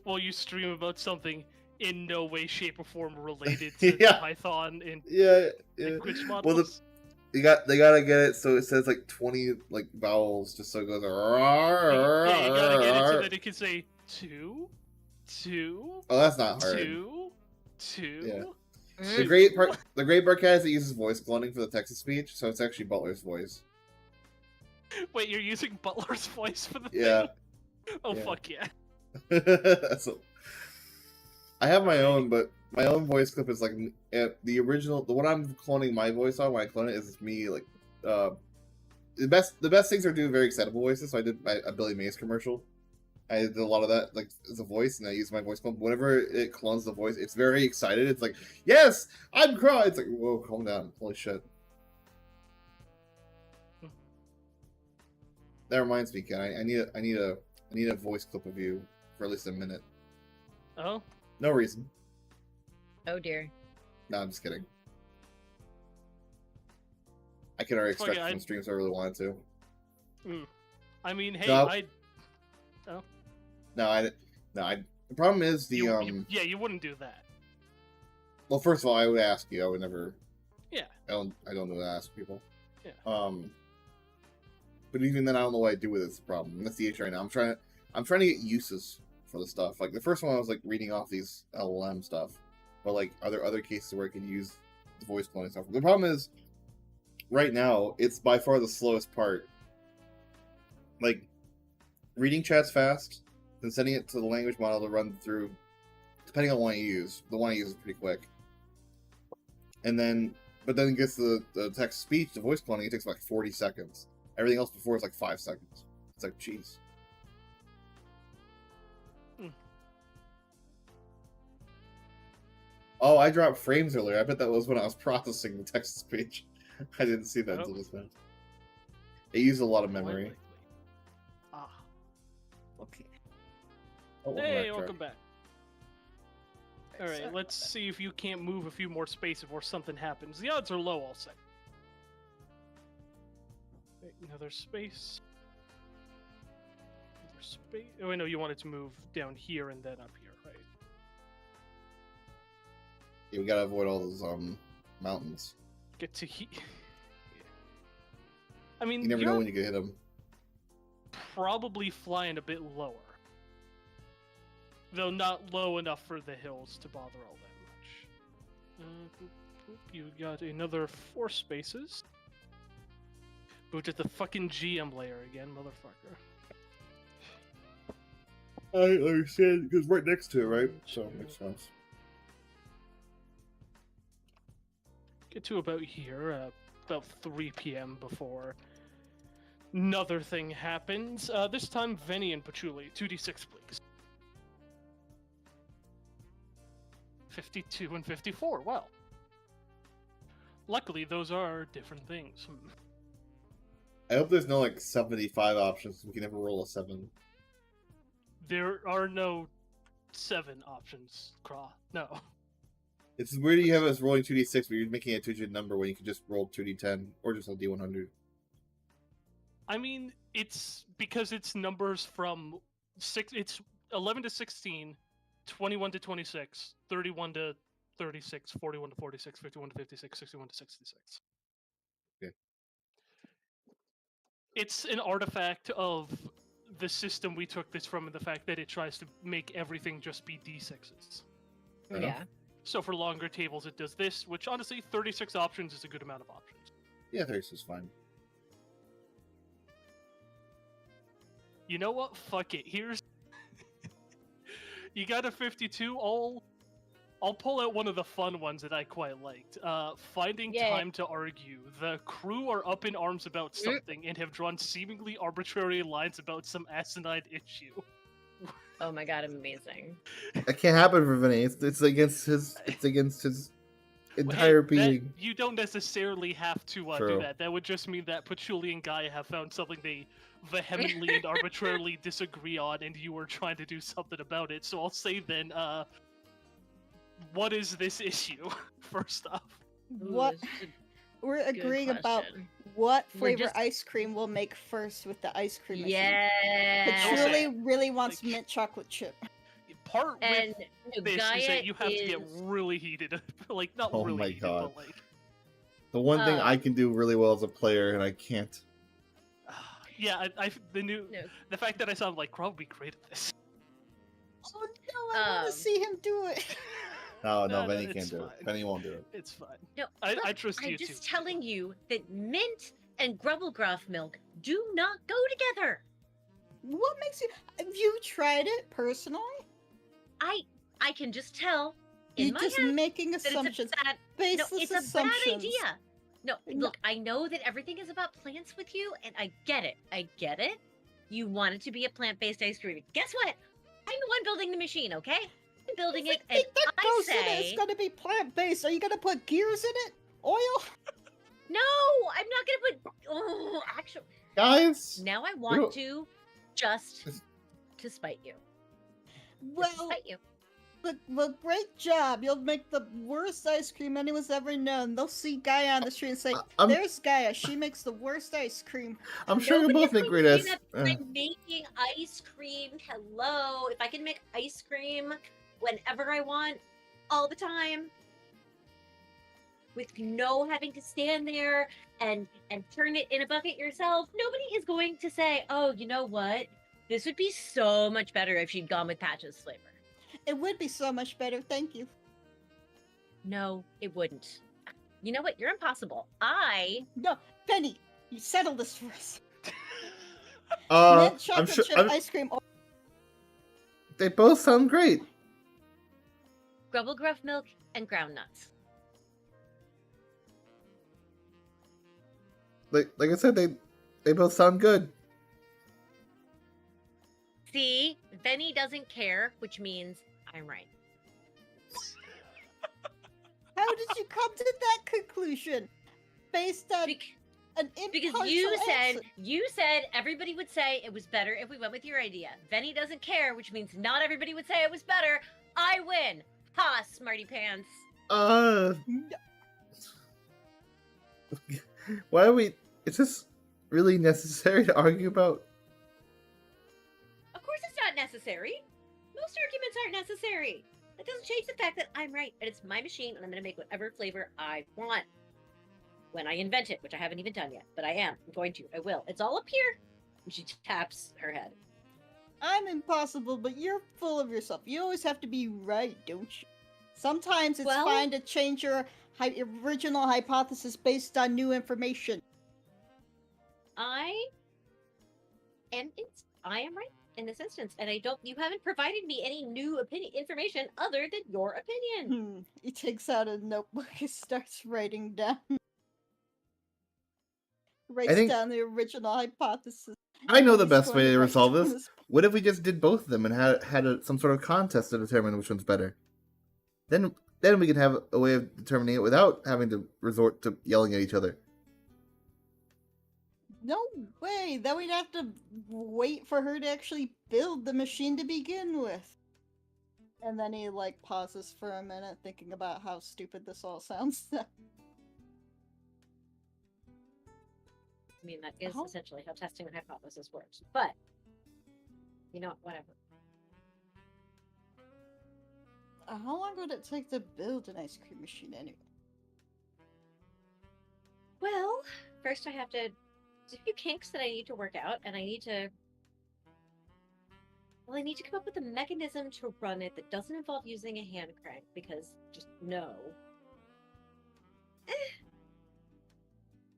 While you stream about something in no way, shape, or form related to Python and language models. Well, they gotta get it so it says like 20 like vowels just so it goes. Yeah, you gotta get it so that it can say two. Oh, that's not hard. Two. Yeah. The great part is it uses voice cloning for the text to speech, so it's actually Butler's voice. Wait, you're using Butler's voice for the thing? Oh, yeah. Fuck yeah. I have my own, but my own voice clip is like the original. The one I'm cloning my voice on when I clone it is me like the best things are doing very excitable voices. So I did a Billy Mays commercial. I did a lot of that like as a voice, and I use my voice clone. Whenever it clones the voice, it's very excited. It's like, yes, I'm crying. It's like, whoa, calm down. Holy shit. That reminds me, Ken. I need a voice clip of you for at least a minute. Oh. No reason. Oh dear. No, I'm just kidding. I can already expect from streams if I really wanted to. I mean, hey, no. The problem is the you wouldn't do that. Well, first of all, I would ask you. I would never. Yeah. I don't know to ask people. Yeah. But even then, I don't know what I do with it. It's the problem. And that's the issue right now. I'm trying to get uses for the stuff. Like the first one, I was like reading off these LLM stuff, but like, are there other cases where I can use the voice cloning stuff? The problem is, right now, it's by far the slowest part. Like, reading chat's fast, then sending it to the language model to run through, depending on what you use. The one I use is pretty quick. And then, but then it gets the text speech, the voice cloning, it takes like 40 seconds. Everything else before is like 5 seconds. It's like, jeez. Oh, I dropped frames earlier. I bet that was when I was processing the text to speech. I didn't see that until just now. It used a lot of memory. Okay. Oh, hey, welcome back. Alright, let's see if you can't move a few more spaces before something happens. The odds are low, I'll say. Wait, another space. Another space. Oh, I know you wanted to move down here and then up here, right? Yeah, we gotta avoid all those mountains. Get to here. I mean, you never know when you can hit them. Probably flying a bit lower. Though not low enough for the hills to bother all that much. You got another 4 spaces. Boot at the fucking GM layer again, motherfucker. I understand, because right next to it, right? So it makes sense. Get to about here, about 3 p.m. before another thing happens. This time, Venny and Patchouli. 2d6, please. 52 and 54. Well, luckily, those are different things. I hope there's no, like, 75 options. We can never roll a 7. There are no 7 options, Craw. No. It's weird you have us rolling 2d6, but you're making a 2-digit number when you can just roll 2d10 or just a d100. I mean, it's because it's numbers from 6. It's 11 to 16, 21 to 26, 31 to 36, 41 to 46, 51 to 56, 61 to 66. Yeah. It's an artifact of the system we took this from, and the fact that it tries to make everything just be D6s. Yeah. So for longer tables, it does this, which honestly, 36 options is a good amount of options. Yeah, 36 is fine. You know what? Fuck it. Here's... You got a 52, I'll pull out one of the fun ones that I quite liked. Finding time to argue. The crew are up in arms about something and have drawn seemingly arbitrary lines about some asinine issue. Oh my god, amazing. That can't happen for Vinny. It's against his. It's against his entire being. You don't necessarily have to do that. That would just mean that Patchouli and Gaia have found something they vehemently and arbitrarily disagree on, and you were trying to do something about it. So I'll say then, what is this issue? First off, what we're agreeing about what flavor ice cream we'll make first with the ice cream machine. Patchouli really wants mint chocolate chip. Part with this Gaia is that you have to get really heated, like not Oh really my heated, God. but like The one thing I can do really well as a player, and I can't. yeah, the fact that I sound like Crow would be great at this. Oh no, I want to see him do it. No, No, Benny it's can't do fine. it. Benny won't do it. It's fine. No, I look, trust you I'm too. just telling you that mint and Grubblegroff milk do not go together. What makes you? Have you tried it personally? I can just tell in You're my just head making that assumptions. it's Baseless a assumptions. bad idea. No, look, I know that everything is about plants with you, and I get it. I get it. You want it to be a plant-based ice cream. Guess what? I'm the one building the machine, okay? I'm building it, and I say it's gonna be plant-based. Are you gonna put gears in it? Oil? no. I'm not gonna put. Oh, actually, Guys, now I want to just to spite you. Well, Just to spite you. well, great job. You'll make the worst ice cream anyone's ever known. They'll see Gaia on the street and say, "There's Gaia. She makes the worst ice cream." I'm sure you both make great ice. I'm making ice cream. Hello. If I can make ice cream whenever I want, all the time, with no having to stand there and turn it in a bucket yourself, nobody is going to say, "Oh, you know what? This would be so much better if she'd gone with Patch's flavor." It would be so much better. Thank you. No, it wouldn't. You know what? You're impossible. No, Penny, you settle this for us. Mint I'm chocolate sure chip ice cream. they both sound great. Grubblegruff milk and ground nuts. Like I said, they both sound good. See, Benny doesn't care, which means I'm right. How did you come to that conclusion? Based on an Because impartial answer. you said everybody would say it was better if we went with your idea. Benny doesn't care, which means not everybody would say it was better. I win. Ha, smarty pants. Why are we? Is this really necessary to argue about? Of course it's not necessary. Most arguments aren't necessary. That doesn't change the fact that I'm right, and it's my machine, and I'm going to make whatever flavor I want. When I invent it, which I haven't even done yet, but I am. I'm going to. I will. It's all up here. And she taps her head. I'm impossible, but you're full of yourself. You always have to be right, don't you? Sometimes it's fine to change your original hypothesis based on new information. I am right in this instance, and you haven't provided me any new information other than your opinion. He takes out a notebook and starts writing down. Down the original hypothesis. I know the best way to resolve this. What if we just did both of them and had some sort of contest to determine which one's better? Then we can have a way of determining it without having to resort to yelling at each other. No way. Then we'd have to wait for her to actually build the machine to begin with. And then he pauses for a minute, thinking about how stupid this all sounds. I mean, that is essentially how testing a hypothesis works. But, whatever. how long would it take to build an ice cream machine anyway? Well, first I have to do a few kinks that I need to work out, and I need to come up with a mechanism to run it that doesn't involve using a hand crank, because just no.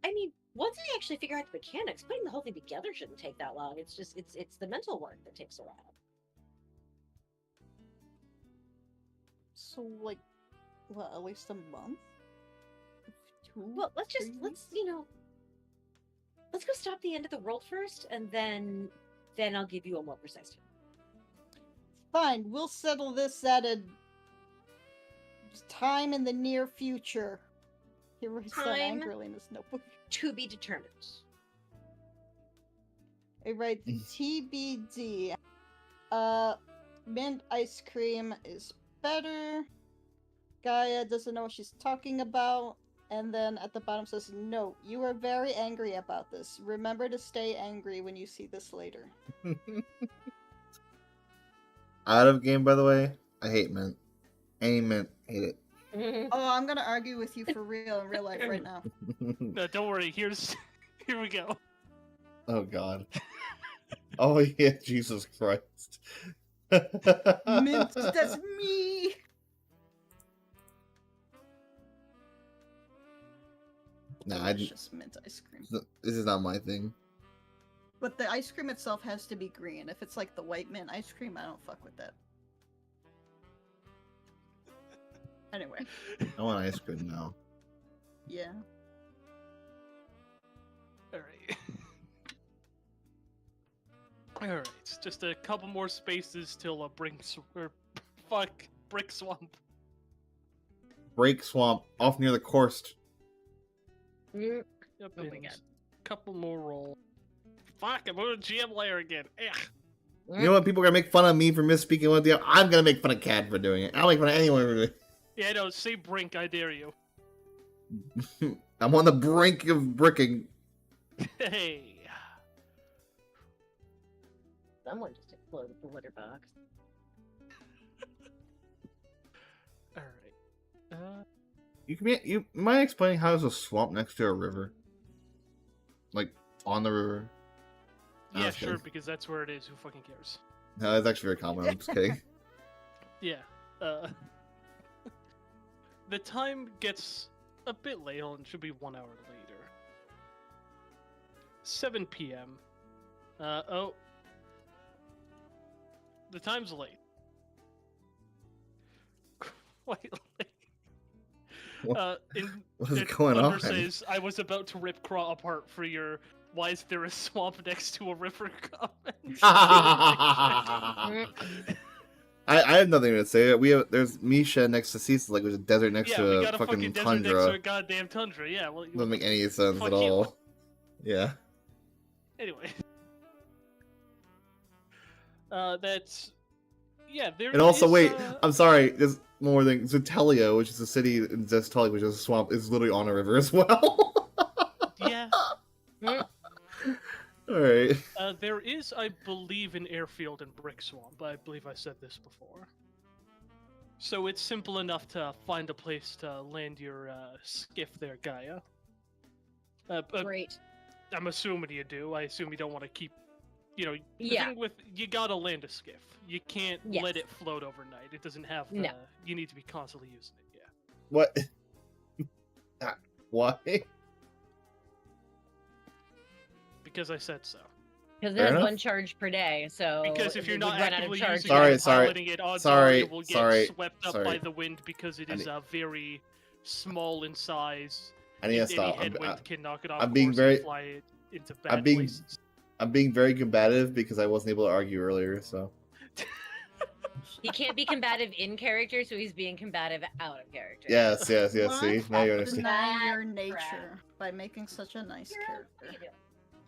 I mean, once I actually figure out the mechanics, putting the whole thing together shouldn't take that long. It's just it's the mental work that takes a while. So, like, what, at least a month? Well, let's go stop the end of the world first, and then I'll give you a more precise time. Fine, we'll settle this at a time in the near future. He writes that Time angrily in his notebook. To be determined. He writes TBD. Mint ice cream is better. Gaia doesn't know what she's talking about. And then at the bottom says, "No, you are very angry about this. Remember to stay angry when you see this later." Out of game, by the way. I hate mint. Any mint, hate it. Oh, I'm gonna argue with you for real in real life right now. No, don't worry. Here we go. Oh God. Oh yeah, Jesus Christ. Mint, that's me. Nah, Delicious mint ice cream. this is not my thing. But the ice cream itself has to be green. If it's like the white mint ice cream, I don't fuck with that. Anyway. I want ice cream now. Yeah. Alright. Alright, just a couple more spaces till Brick Swamp. Break swamp off near the coast. Yep, Oh my and God. couple more rolls. Fuck, I'm on a GM layer again. Ugh. You know what? People are gonna make fun of me for misspeaking with you. I'm gonna make fun of Cad for doing it. I'll make fun of anyone for doing Yeah, no, say Brink, I dare you. it. I'm on the brink of bricking. Hey. Someone just exploded the litter box. Alright. You mind explaining how there's a swamp next to a river? Like, on the river? Yeah, Okay. sure, because that's where it is. Who fucking cares? No, that's actually very common. I'm just kidding. Yeah. The time gets a bit late, and should be 1 hour later. 7 p.m. Oh. The time's late. Quite late. What is in going Thunder on? says, I was about to rip Craw apart for your "why is there a swamp next to a river" comment. I have nothing to say. There's Misha next to Cecil, like there's a desert next Yeah, to we a got a fucking fucking desert next to tundra. a goddamn tundra. Yeah, well, Doesn't make any sense fuck at you. all. Yeah. Anyway. That's... Yeah, there And also, is, wait, I'm sorry, there's one more thing. Zetelia, which is a city in Zestali, which is a swamp, is literally on a river as well. Yeah. Alright. There is, I believe, an airfield in Brick Swamp. I believe I said this before. So it's simple enough to find a place to land your skiff there, Gaia. Great. I'm assuming you do. I assume you don't want to keep... You know, the Yeah. thing with... You gotta land a skiff. You can't Yes. let it float overnight. It doesn't have the... No. You need to be constantly using it, yeah. What? Why? Because I said so. Because Fair it has enough. one charge per day, so Because if you're we not would run out of actively charge. using Sorry, it and sorry, piloting it, odds sorry, are it will get sorry, swept up sorry. by the wind because it is very small in size. I need to and stop. Any headwind can knock it off I'm being course very- and fly it into bad places. I'm being very combative because I wasn't able to argue earlier, so. He can't be combative in character, so he's being combative out of character. Yes, see? Why Now you understand. deny your Bad nature crap. by making such a nice character?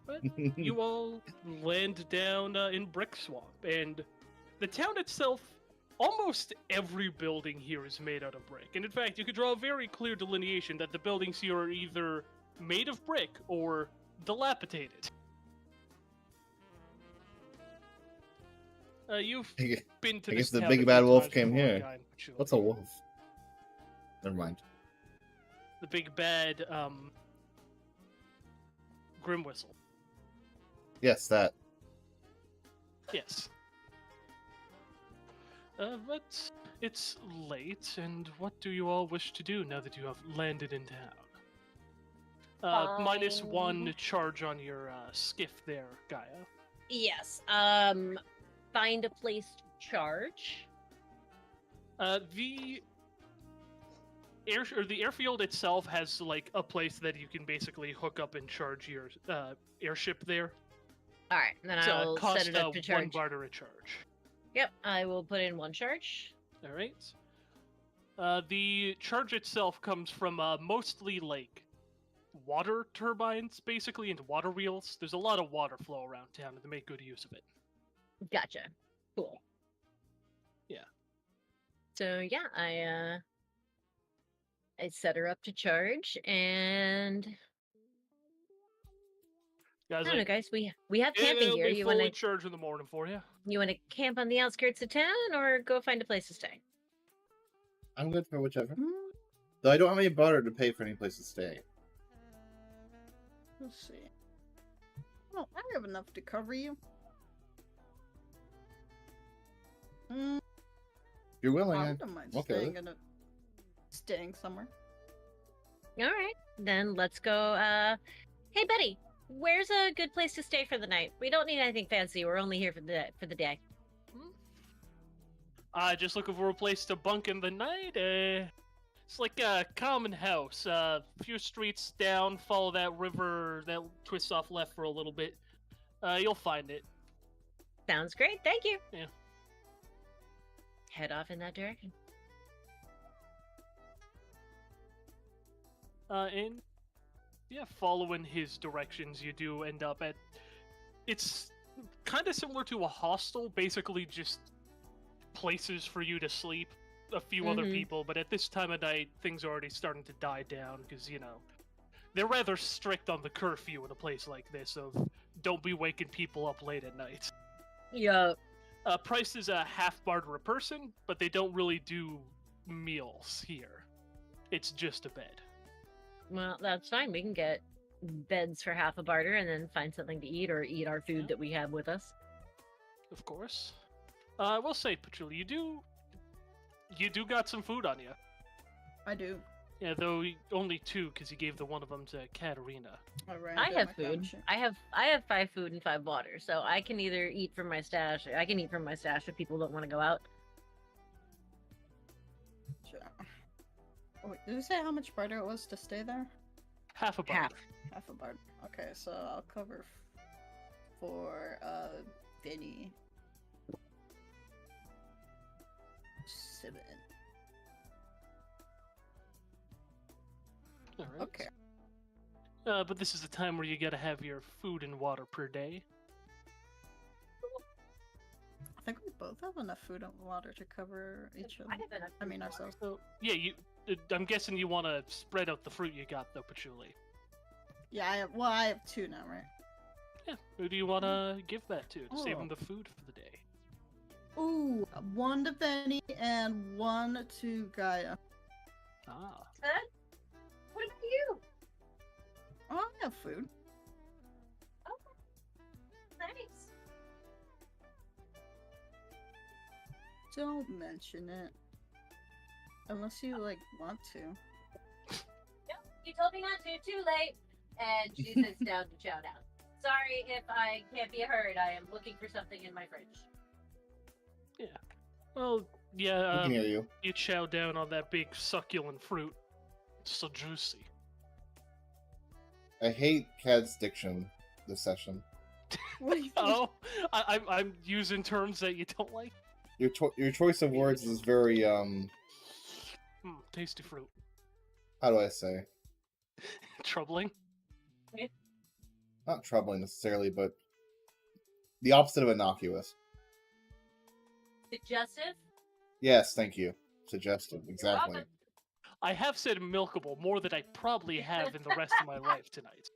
But you all land down in Brick Swamp, and the town itself, almost every building here is made out of brick. And in fact, you could draw a very clear delineation that the buildings here are either made of brick or dilapidated. You've been to I this guess the town big a few bad wolf times came before, here. Guy and Patchouli. What's a wolf? Never mind. The big bad, Grimwhistle. Yes, that. Yes. But it's late, and what do you all wish to do now that you have landed in town? -1 charge on your skiff there, Gaia. Yes. Find a place to charge. The airfield itself has like a place that you can basically hook up and charge your airship there. All right, then It's, I'll set it up to charge. 1 barter a charge. Yep, I will put in 1 charge. All right. The charge itself comes from mostly like water turbines, basically, and water wheels. There's a lot of water flow around town, and they make good use of it. Gotcha. Cool. Yeah. So yeah, I set her up to charge, and Guys, I don't know, like, guys. We have camping it'll here. be You fully want to charged in the morning for you. camp on the outskirts of town, or go find a place to stay? I'm good for whichever. Though I don't have any barter to pay for any place to stay. Let's see. Well, I have enough to cover you. If you're willing, I I... don't mind okay. staying somewhere. All right, then let's go. Hey, Betty, where's a good place to stay for the night? We don't need anything fancy. We're only here for the day. Just looking for a place to bunk in the night. It's like a common house. A few streets down, follow that river that twists off left for a little bit. You'll find it. Sounds great. Thank you. Yeah. Head off in that direction. And yeah, following his directions, you do end up at. It's kind of similar to a hostel, basically just places for you to sleep, a few other people, but at this time of night, things are already starting to die down because, you know, they're rather strict on the curfew in a place like this of don't be waking people up late at night. Yup. Price is a half barter a person, but they don't really do meals here. It's just a bed. Well, that's fine. We can get beds for half a barter and then find something to eat or eat our food that we have with us. Of course. I will say, Patchouli, you do got some food on you. I do. Yeah, though only 2 because you gave the one of them to Katarina. I have food. I have 5 food and 5 water, so I can either eat from my stash. I can eat from my stash if people don't want to go out. Sure. Oh, wait, did you say how much barter it was to stay there? Half a barter. Half a barter. Okay, so I'll cover for Vinny. 7. All right. Okay. But this is the time where you gotta have your food and water per day. I think we both have enough food and water to cover each other. I have enough. I mean ourselves. So yeah, I'm guessing you want to spread out the fruit you got though, Patchouli. Yeah, I have 2 now, right? Yeah. Who do you want to give that to save Oh. them the food for the day? Ooh, 1 to Benny and 1 to Gaia. Ah. What about you? Oh, I have food. Thanks. Don't mention it. Unless you, like, want to. No, you told me not to. Too late. And she sits down to chow down. Sorry if I can't be heard. I am looking for something in my fridge. Yeah. Well, yeah. We can hear you. You chow down on that big succulent fruit. It's so juicy. I hate Cad's diction this session. What do you Oh, I'm using terms that you don't like. Your choice of words is very Tasty fruit. how do I say? Troubling. Not troubling necessarily, but the opposite of innocuous. Suggestive? Yes, thank you. Suggestive, exactly. welcome. I have said milkable more than I probably have in the rest of my life tonight.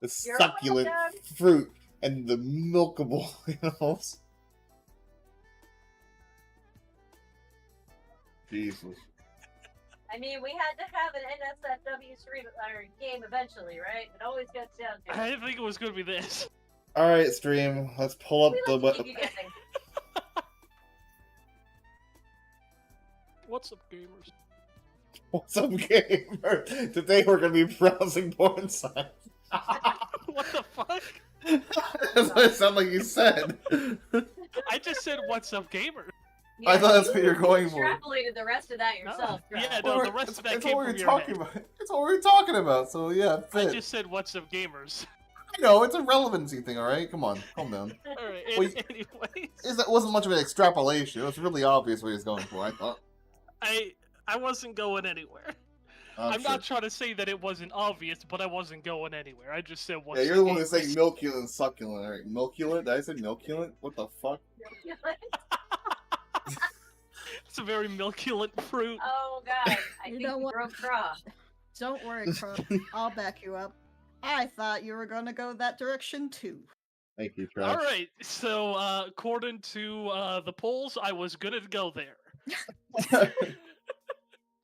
The You're succulent welcome. fruit and the milkable animals. Jesus. I mean, we had to have an NSFW stream or game eventually, right? It always gets down to I didn't think it was going to be this. All right, stream. Let's pull up we the. like to keep you guessing. What's up, gamers? What's up, gamer? Today we're gonna be browsing porn sites. What the fuck? That's what it sounded like you said. I just said, what's up, gamers? I thought that's what you're going for. Extrapolated the rest of that yourself. Greg. Yeah, no, the rest of that It's came what we from were your talking head. about. It's what we were talking about. So yeah, it I fit. just said, what's up, gamers? I know it's a relevancy thing. All right, come on, calm down. Alright, Wait. anyways. That wasn't much of an extrapolation. It was really obvious what he was going for. I thought. I wasn't going anywhere. I'm not trying to say that it wasn't obvious, but I wasn't going anywhere. I just said what's Yeah, you're up, the one who's gamers. saying milkulent and succulent. All right, milkulent. Did I say milkulent? What the fuck? It's a very milkulent fruit. Oh god, I You think know you what? broke Craw. Don't worry, Crow. I'll back you up. I thought you were gonna go that direction too. Thank you, Trash. Alright, so according to the polls, I was gonna go there.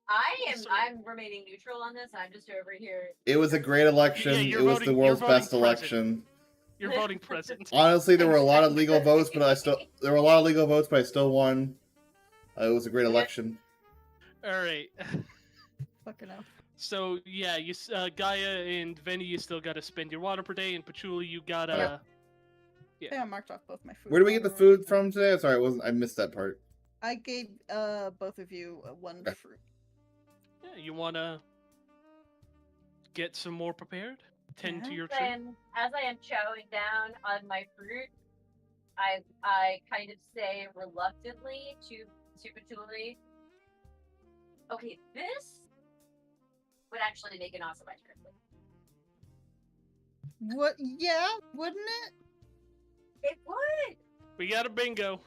I'm remaining neutral on this. I'm just over here. It was a great election. Yeah, you're it was voting- the you're world's voting best president. election. You're voting president. Honestly, there were a lot of legal votes, but there were a lot of legal votes, but I still won. It was a great election. Alright. Fucking hell. So, yeah, you, Gaia and Venny, you still gotta spend your water per day, and Patchouli, you gotta... I think I marked off both my food. Where do we get the food from today? Sorry, I missed that part. I gave both of you one Okay. fruit. Yeah, you wanna get some more prepared? Tend to Yeah. your tree? As I am chowing down on my fruit, I kind of say reluctantly to Patchouli, okay, this would actually make an awesome ice cream. What? Yeah, wouldn't it? It would. We got a bingo.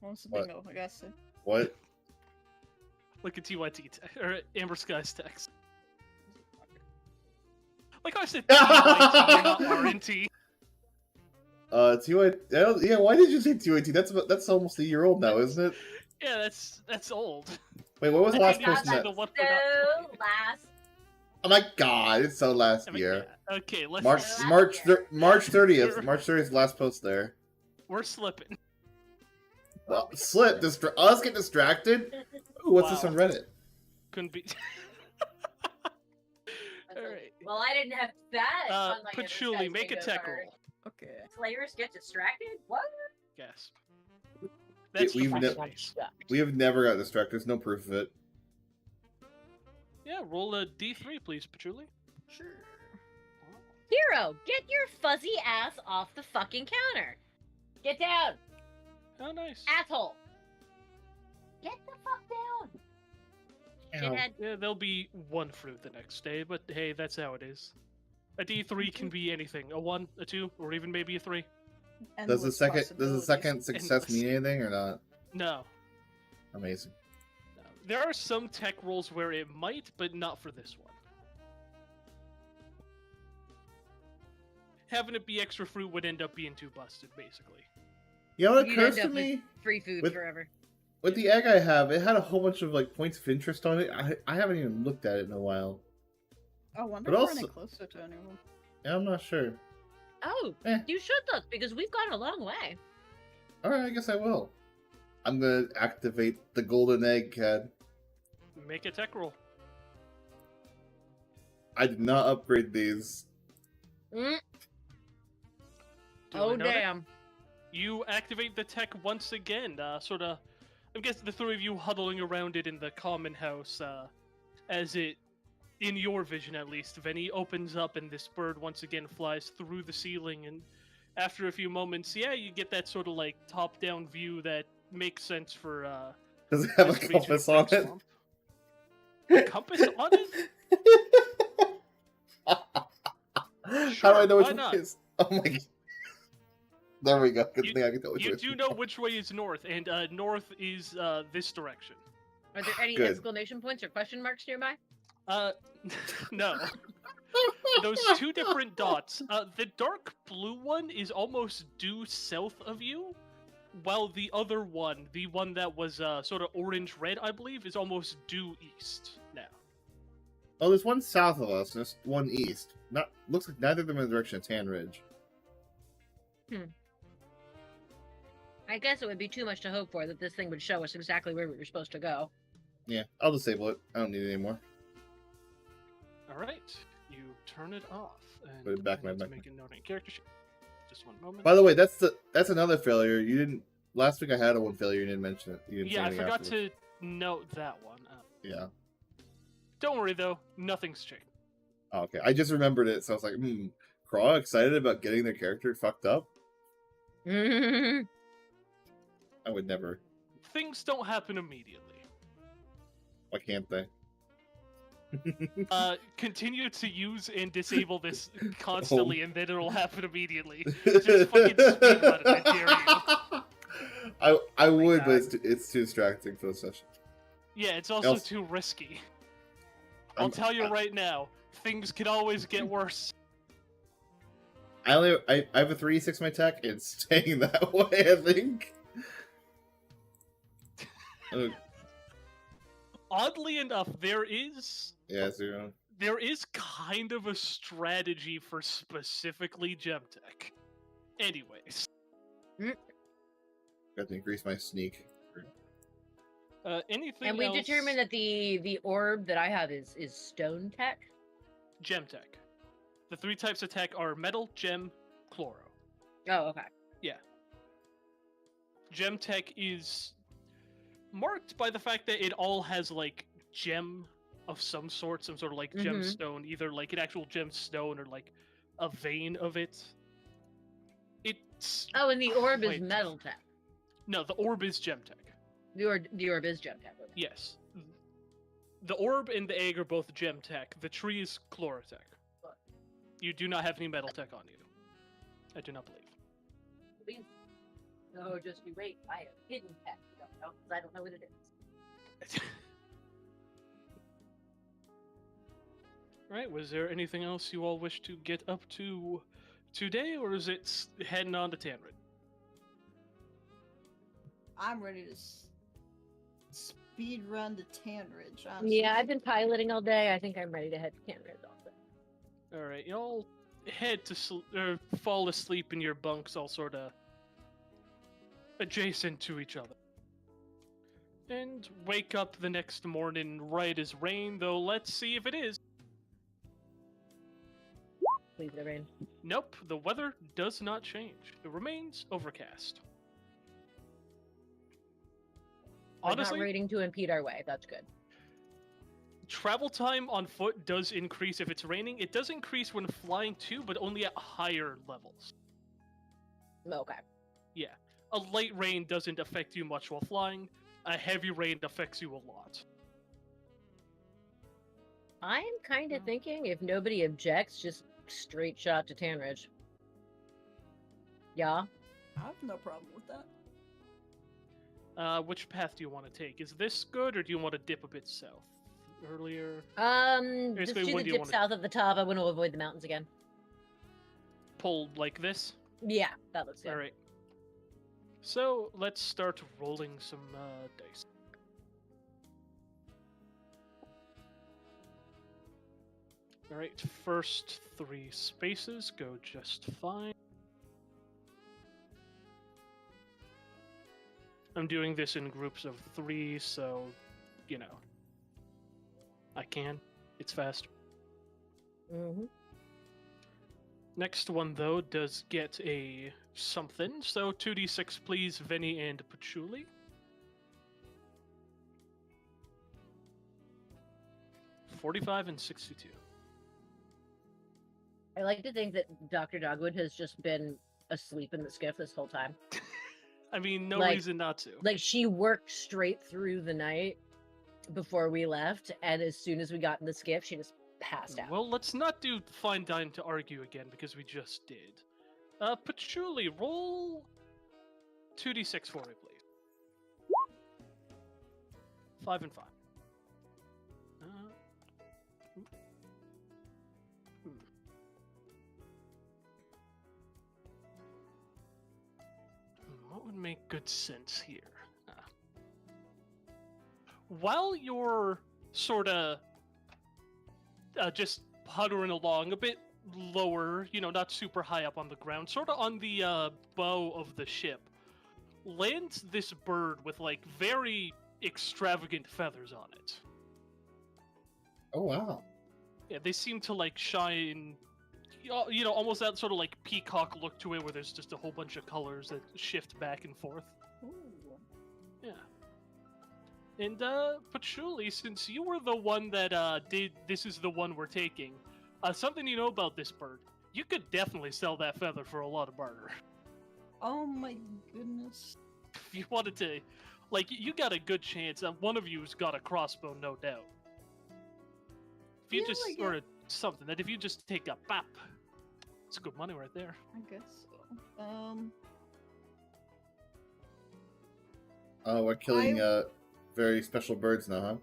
What's the What? bingo? I guess. What? Look at TYT, or Amber Sky's text. Like I said, TYT, not RNT. TY. Yeah, why did you say TYT? That's almost a year old now, isn't it? Yeah, that's old. Wait, what was the I last think post that's net? the one So for not- last. Oh my god, it's so last I mean, year. yeah, okay, let's March Last March year. March 30th. March 30th, last post there. We're slipping. Slip. Us get distracted. Ooh, what's this Wow. on Reddit? Couldn't be. Alright. Well, I didn't have that on my Patchouli, Amber make a Sky's tech bingo card. roll. Okay. Slayers get distracted? What? Guess. That's the we've first ne- phase. We have never got distracted. There's no proof of it. Yeah, roll a D3, please, Patchouli. Sure. Hero, get your fuzzy ass off the fucking counter. Get down, Oh, nice. asshole. Get the fuck down. Shithead. Yeah, there'll be one fruit the next day, but hey, that's how it is. A D3 can be anything. A 1, a 2, or even maybe a 3. Does the second possibilities. success Endless. mean anything or not? No. Amazing. No. There are some tech rolls where it might, but not for this one. Having it be extra fruit would end up being too busted, basically. You know what You'd occurs end to up with me? Free food With- forever. With the egg I have, it had a whole bunch of like points of interest on it. I haven't even looked at it in a while. I wonder But if we're also- any closer to anyone. Yeah, I'm not sure. Oh, Eh. you should look because we've gone a long way. Alright, I guess I will. I'm gonna activate the golden egg, Cad. Make a tech roll. I did not upgrade these. Mm. Do Oh I know that? damn. You activate the tech once again, sort of. I guess the three of you huddling around it in the common house, as it, in your vision at least, Venny opens up and this bird once again flies through the ceiling, and after a few moments, yeah, you get that sort of like top-down view that makes sense for Does it have a this region of compass on Frank it? Swamp. A compass on it? How do I know which why one not? it is? Oh my god. There we go. Good You- thing I can tell which You way. do know which way is north, and north is this direction. Are there any Good. exclamation points or question marks nearby? No. those two different dots. The dark blue one is almost due south of you, while the other one, the one that was sort of orange-red, I believe, is almost due east now. Oh, there's one south of us, and there's one east. Looks like neither of them in the direction of Tan Ridge. I guess it would be too much to hope for that this thing would show us exactly where we were supposed to go. Yeah, I'll disable it. I don't need it anymore. Alright, you turn it off. And Put it back I in my need to backpack. make a note in character sheet. Just one moment. By the way, that's another failure. You didn't. Last week I had one failure. You didn't mention it. You didn't say Yeah, I anything forgot afterwards. to note that one. Yeah. Don't worry though, nothing's changed. Oh, okay. I just remembered it, so I was like, Craw excited about getting their character fucked up? I would never. Things don't happen immediately. Why can't they? Continue to use and disable this constantly, and then it'll happen immediately. Just fucking speedrun it, I dare you. I would, but it's too distracting for the session. Yeah, it's also too risky. I'll tell you right now, things can always get worse. I have a 3/6 my tech. It's staying that way, I think. Oddly enough, there is kind of a strategy for specifically Gemtech. Anyways. Got to increase my sneak. Anything And we else? determined that the orb that I have is stone tech? Gemtech. The three types of tech are metal, gem, chloro. Oh, okay. Yeah. Gemtech is marked by the fact that it all has, like, gem of some sort, some sort of, like, gemstone, either, like, an actual gemstone or, like, a vein of it. It's... Oh, and the orb is metal tech. No, the orb is Gemtech. The orb is Gemtech. Yes. The orb and the egg are both Gemtech. The tree is Chlorotech. You do not have any metal tech on you. I do not believe. No, just you wait. I have hidden tech. You don't know, because I don't know what it is. Right, was there anything else you all wish to get up to today, or is it heading on to Tanrid? I'm ready to speed run to Tan Ridge. Honestly. Yeah, I've been piloting all day. I think I'm ready to head to Canada also. Alright, y'all head to fall asleep in your bunks, all sort of adjacent to each other. And wake up the next morning right as rain, though let's see if it is. Please, the rain. Nope, the weather does not change. It remains overcast. But Honestly, not raining to impede our way. That's good. travel time on foot does increase if it's raining. It does increase when flying too, but only at higher levels. Okay. Yeah. A light rain doesn't affect you much while flying. A heavy rain affects you a lot. I'm kind of thinking, if nobody objects, just straight shot to Tan Ridge. Yeah? I have no problem with that. Which path do you want to take? Is this good, or do you want to dip a bit south? Earlier? Just Basically, do when the do you dip wanna- south at the top. I want to avoid the mountains again. Pull like this? Yeah, that looks good. Alright. So, let's start rolling some dice. Alright, first 3 spaces go just fine. I'm doing this in groups of 3, so, you know, I can. It's fast. Mm-hmm. Next one, though, does get a something, so 2d6 please, Vinny and Patchouli. $45 and 62. I like to think that Dr. Dogwood has just been asleep in the skiff this whole time. I mean, no Like- reason not to. Like, she worked straight through the night before we left, and as soon as we got in the skiff, she just passed out. Well, let's not do fine dine to argue again, because we just did. Patchouli, roll 2d6 for me, please. 5 and 5. would make good sense here? While you're sort of just puttering along a bit lower, not super high up on the ground, sort of on the bow of the ship, lands this bird with like very extravagant feathers on it. Oh wow. Yeah, they seem to like shine, almost that sort of like peacock look to it, where there's just a whole bunch of colors that shift back and forth. Ooh. Yeah. And Patchouli, since you were the one that did this is the one we're taking, something you know about this bird, you could definitely sell that feather for a lot of barter. Oh my goodness. If you wanted to, like, you got a good chance. One of you's got a crossbow, no doubt. If you just, or something, that if you just take a bap, it's good money right there. I guess so. Oh, we're killing very special birds now, huh?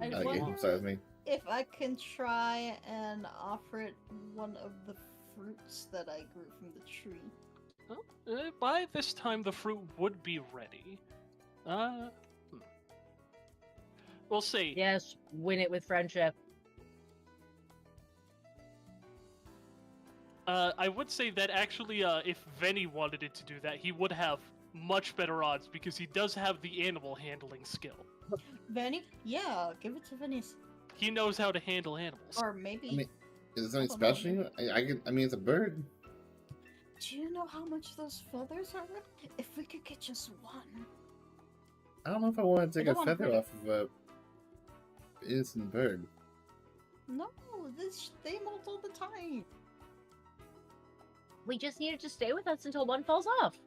I Okay, wonder sorry, it's me. if I can try and offer it one of the fruits that I grew from the tree. By this time, the fruit would be ready. We'll see. Yes, win it with friendship. I would say that actually, if Venny wanted it to do that, he would have much better odds because he does have the animal handling skill. Venny? Yeah, give it to Venny. He knows how to handle animals. Or maybe. I mean, is there something I don't special? know. I mean, it's a bird. Do you know how much those feathers are worth? If we could get just one. I don't know if I want to take I a don't wanna feather hurt off of a innocent bird. No, they molt all the time. We just needed to stay with us until one falls off,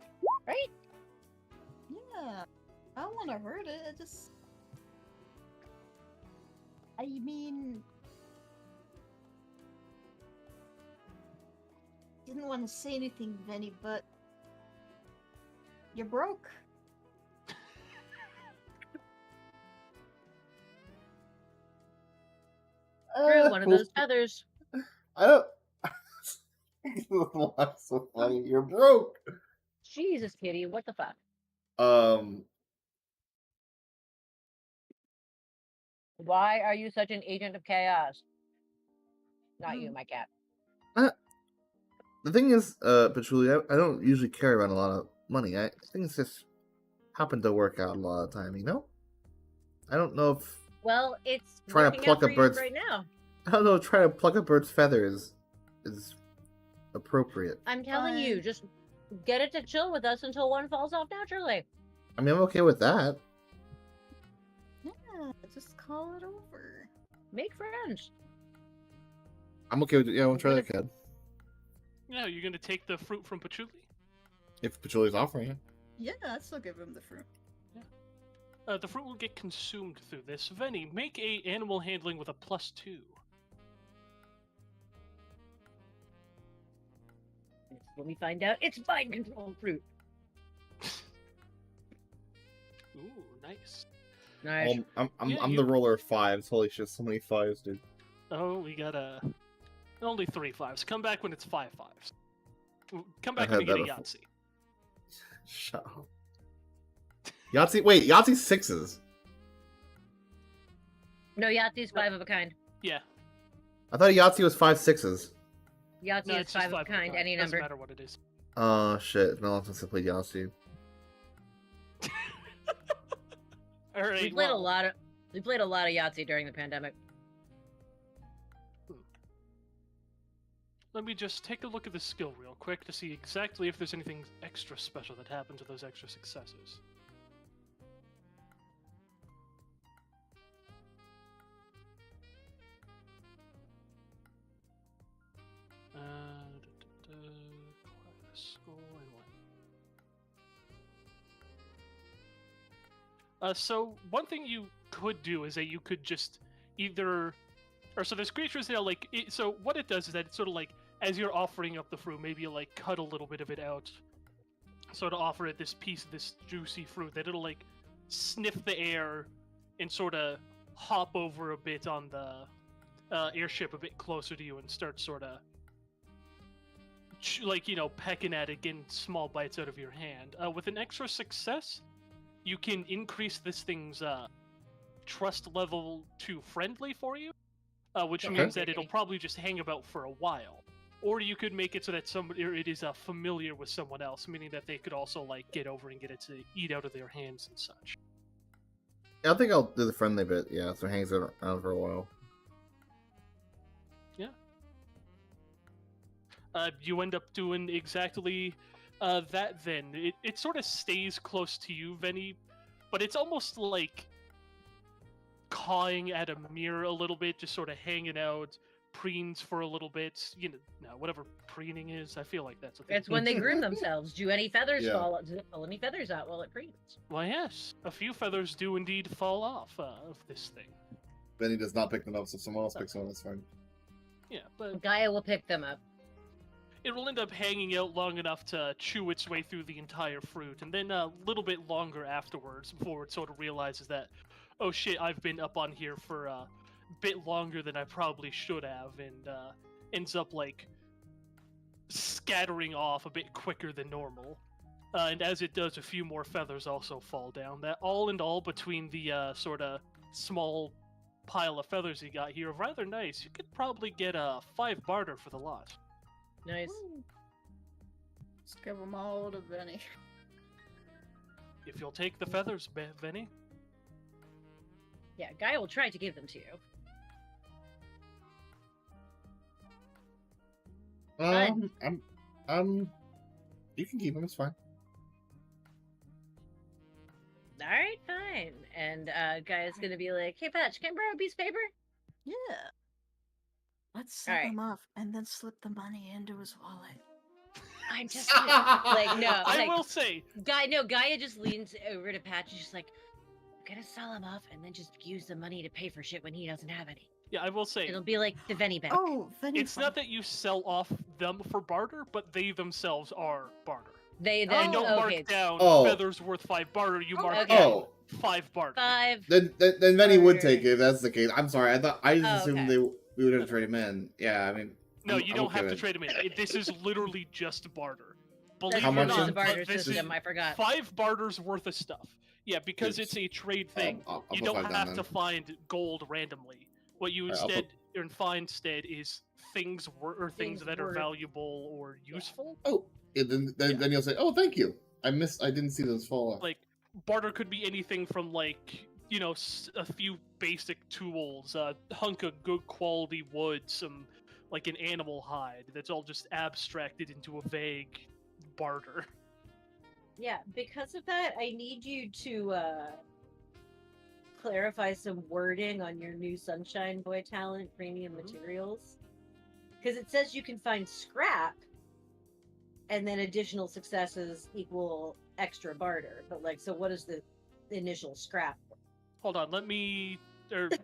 right? Yeah. I don't want to hurt it. I mean. Didn't want to say anything, Venny, but. You're broke. True, one of those feathers. I don't. Why so funny? You're broke. Jesus, Kitty, what the fuck? Why are you such an agent of chaos? Not you, my cat. The thing is, Patchouli, I don't usually carry around a lot of money. I think it's just happened to work out a lot of the time, you know? I don't know if Well, it's trying to working pluck out for a you bird's right now. I don't know if trying to pluck a bird's feathers is appropriate. I'm telling you, just get it to chill with us until one falls off naturally. I mean, I'm okay with that. Yeah, just call it over. Make friends. I'm okay with it. Yeah, I want to try that, kid. Yeah, you're gonna take the fruit from Patchouli? If Patchouli's offering it. Yeah, I'd still give him the fruit. Yeah. The fruit will get consumed through this. Venny, make a animal handling with a +2. When we find out, it's mind control fruit. Ooh, nice. Nice. I'm the roller of fives. Holy shit, so many fives, dude. Oh, we got only 3 5s. Come back when it's 5 5s. Come back I when you had get a that Yahtzee. Shut up. Yahtzee? Wait, Yahtzee's sixes. No, Yahtzee's 5 of a kind. Yeah. I thought Yahtzee was 5 sixes. Yahtzee No, is it's just 5 of a kind, any Doesn't number. matter what it is. Oh shit, it's been a long time since I played Yahtzee. Alright, We played a lot of Yahtzee during the pandemic. Let me just take a look at the skill real quick to see exactly if there's anything extra special that happened to those extra successes. Class, school, and what? So one thing you could do is that you could just either, or so there's creatures that are like, so what it does is that it's sort of like, as you're offering up the fruit, maybe you like cut a little bit of it out, so to offer it this piece of this juicy fruit, that it'll like sniff the air and sort of hop over a bit on the airship a bit closer to you and start sort of like, pecking at it, getting small bites out of your hand. With an extra success, you can increase this thing's trust level to friendly for you, which means that it'll probably just hang about for a while. Or you could make it so that it is familiar with someone else, meaning that they could also like get over and get it to eat out of their hands and such. I think I'll do the friendly bit. Yeah, so it hangs around for a while. Yeah. You end up doing exactly that. Then it sort of stays close to you, Venny, but it's almost like cawing at a mirror a little bit, just sort of hanging out. Preens for a little bit, whatever preening is. I feel like that's a thing. It's when they groom themselves. Do any feathers Yeah. fall any feathers out while it preens? Why, yes, a few feathers do indeed fall off of this thing. Benny does not pick them up, so if someone else picks them up, that's fine. Yeah, but Gaia will pick them up. it will end up hanging out long enough to chew its way through the entire fruit, and then a little bit longer afterwards before it sort of realizes that, oh shit, I've been up on here for bit longer than I probably should have, and ends up like scattering off a bit quicker than normal. And as it does, a few more feathers also fall down. That all in all, between the sort of small pile of feathers you got here, rather nice. You could probably get 5 barter for the lot. Nice. Let's give them all to Benny. If you'll take the feathers, Venny. Yeah, Gaia will try to give them to you. You can keep them. It's fine. All right, fine. And Gaia's gonna be like, "Hey, Patch, can I borrow a piece of paper?" Yeah. Let's set Alright. him off and then slip the money into his wallet. I'm just like, no. I will say, Gaia just leans over to Patch and just like, "I'm gonna sell him off and then just use the money to pay for shit when he doesn't have any." yeah, I will say, It'll be like the Venny back. Oh, Benny. it's not that you sell off them for barter, but they themselves are barter. They You then don't okay, mark down Oh. feathers worth 5 barter, you mark okay. down Oh, 5 barter. 5. then Benny would take it if that's the case. I'm sorry. I just Oh, assumed okay. we would have to trade him in. Yeah, I mean. No, I'm you don't okay have to with it. trade them in. This is literally just barter. Believe That's it or much because not, the barter this is system, I forgot. 5 barters worth of stuff. Yeah, because Oops. it's a trade thing, I'll you put don't 5 down have then. to find gold randomly. What you Alright, I'll instead or find instead is things Things that are worth- valuable or useful. Oh, yeah, then you'll say, "Oh, thank you. I didn't see those fall off." Like barter could be anything from like a few basic tools, a hunk of good quality wood, some like an animal hide. That's all just abstracted into a vague barter. Yeah, because of that, I need you to clarify some wording on your new Sunshine Boy talent premium materials. Because it says you can find scrap, and then additional successes equal extra barter. But like, so what is the initial scrap? Hold on,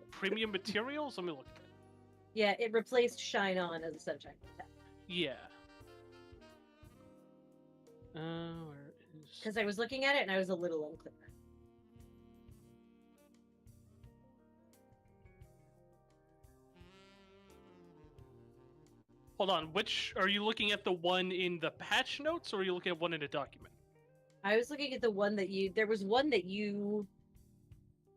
premium materials? Let me look at it. Yeah, it replaced Shine On as a Sunshine Boy talent. Yeah. Where is... Because I was looking at it and I was a little unclear. Hold on, which are you looking at? The one in the patch notes, or are you looking at one in a document? I was looking at the one that there was one that you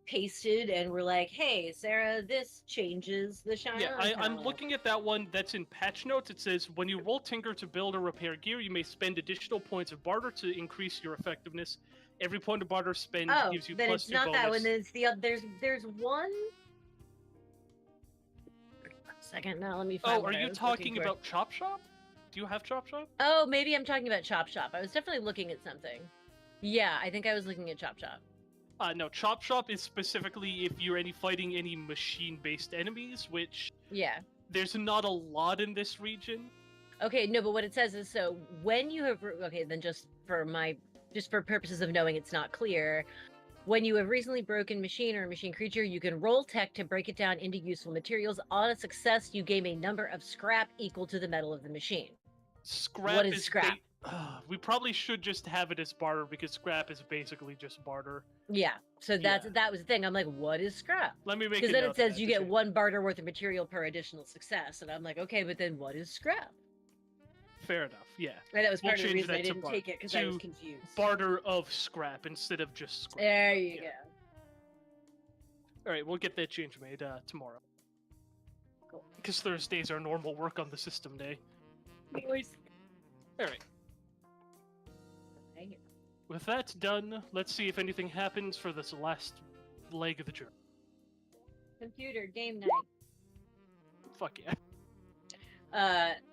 pasted and were like, "Hey, Sarah, this changes the Shine Yeah, On I'm talent." looking at that one that's in patch notes. It says, when you roll Tinker to build or repair gear, you may spend additional points of barter to increase your effectiveness. Every point of barter spend Oh, gives you then plus it's 2 not bonus. that one. Then it's the other. There's one. Second, now let me find. Oh, what are I you was talking looking for. about Chop Shop? Do you have Chop Shop? Oh, maybe I'm talking about Chop Shop. I was definitely looking at something. Yeah, I think I was looking at Chop Shop. No, Chop Shop is specifically if you're fighting any machine-based enemies, which Yeah. there's not a lot in this region. Okay, no, but what it says is so when you have then just for purposes of knowing it's not clear, when you have recently broken machine or a machine creature, you can roll tech to break it down into useful materials. On a success, you gain a number of scrap equal to the metal of the machine. Scrap What is scrap? we probably should just have it as barter because scrap is basically just barter. Yeah, so that was the thing. I'm like, what is scrap? Let me make Because a then note it says of that you to get say- 1 barter worth of material per additional success, and I'm like, okay, but then what is scrap? Fair enough. Yeah. Right, that was We'll part of the change reason that I to didn't take it, because I was to confused. Barter of scrap instead of just scrap. There you go. All right, we'll get that change made tomorrow. Cool. Because Thursdays are normal work on the system day. Boys. All right. With that done, let's see if anything happens for this last leg of the journey. Computer game night. Fuck yeah.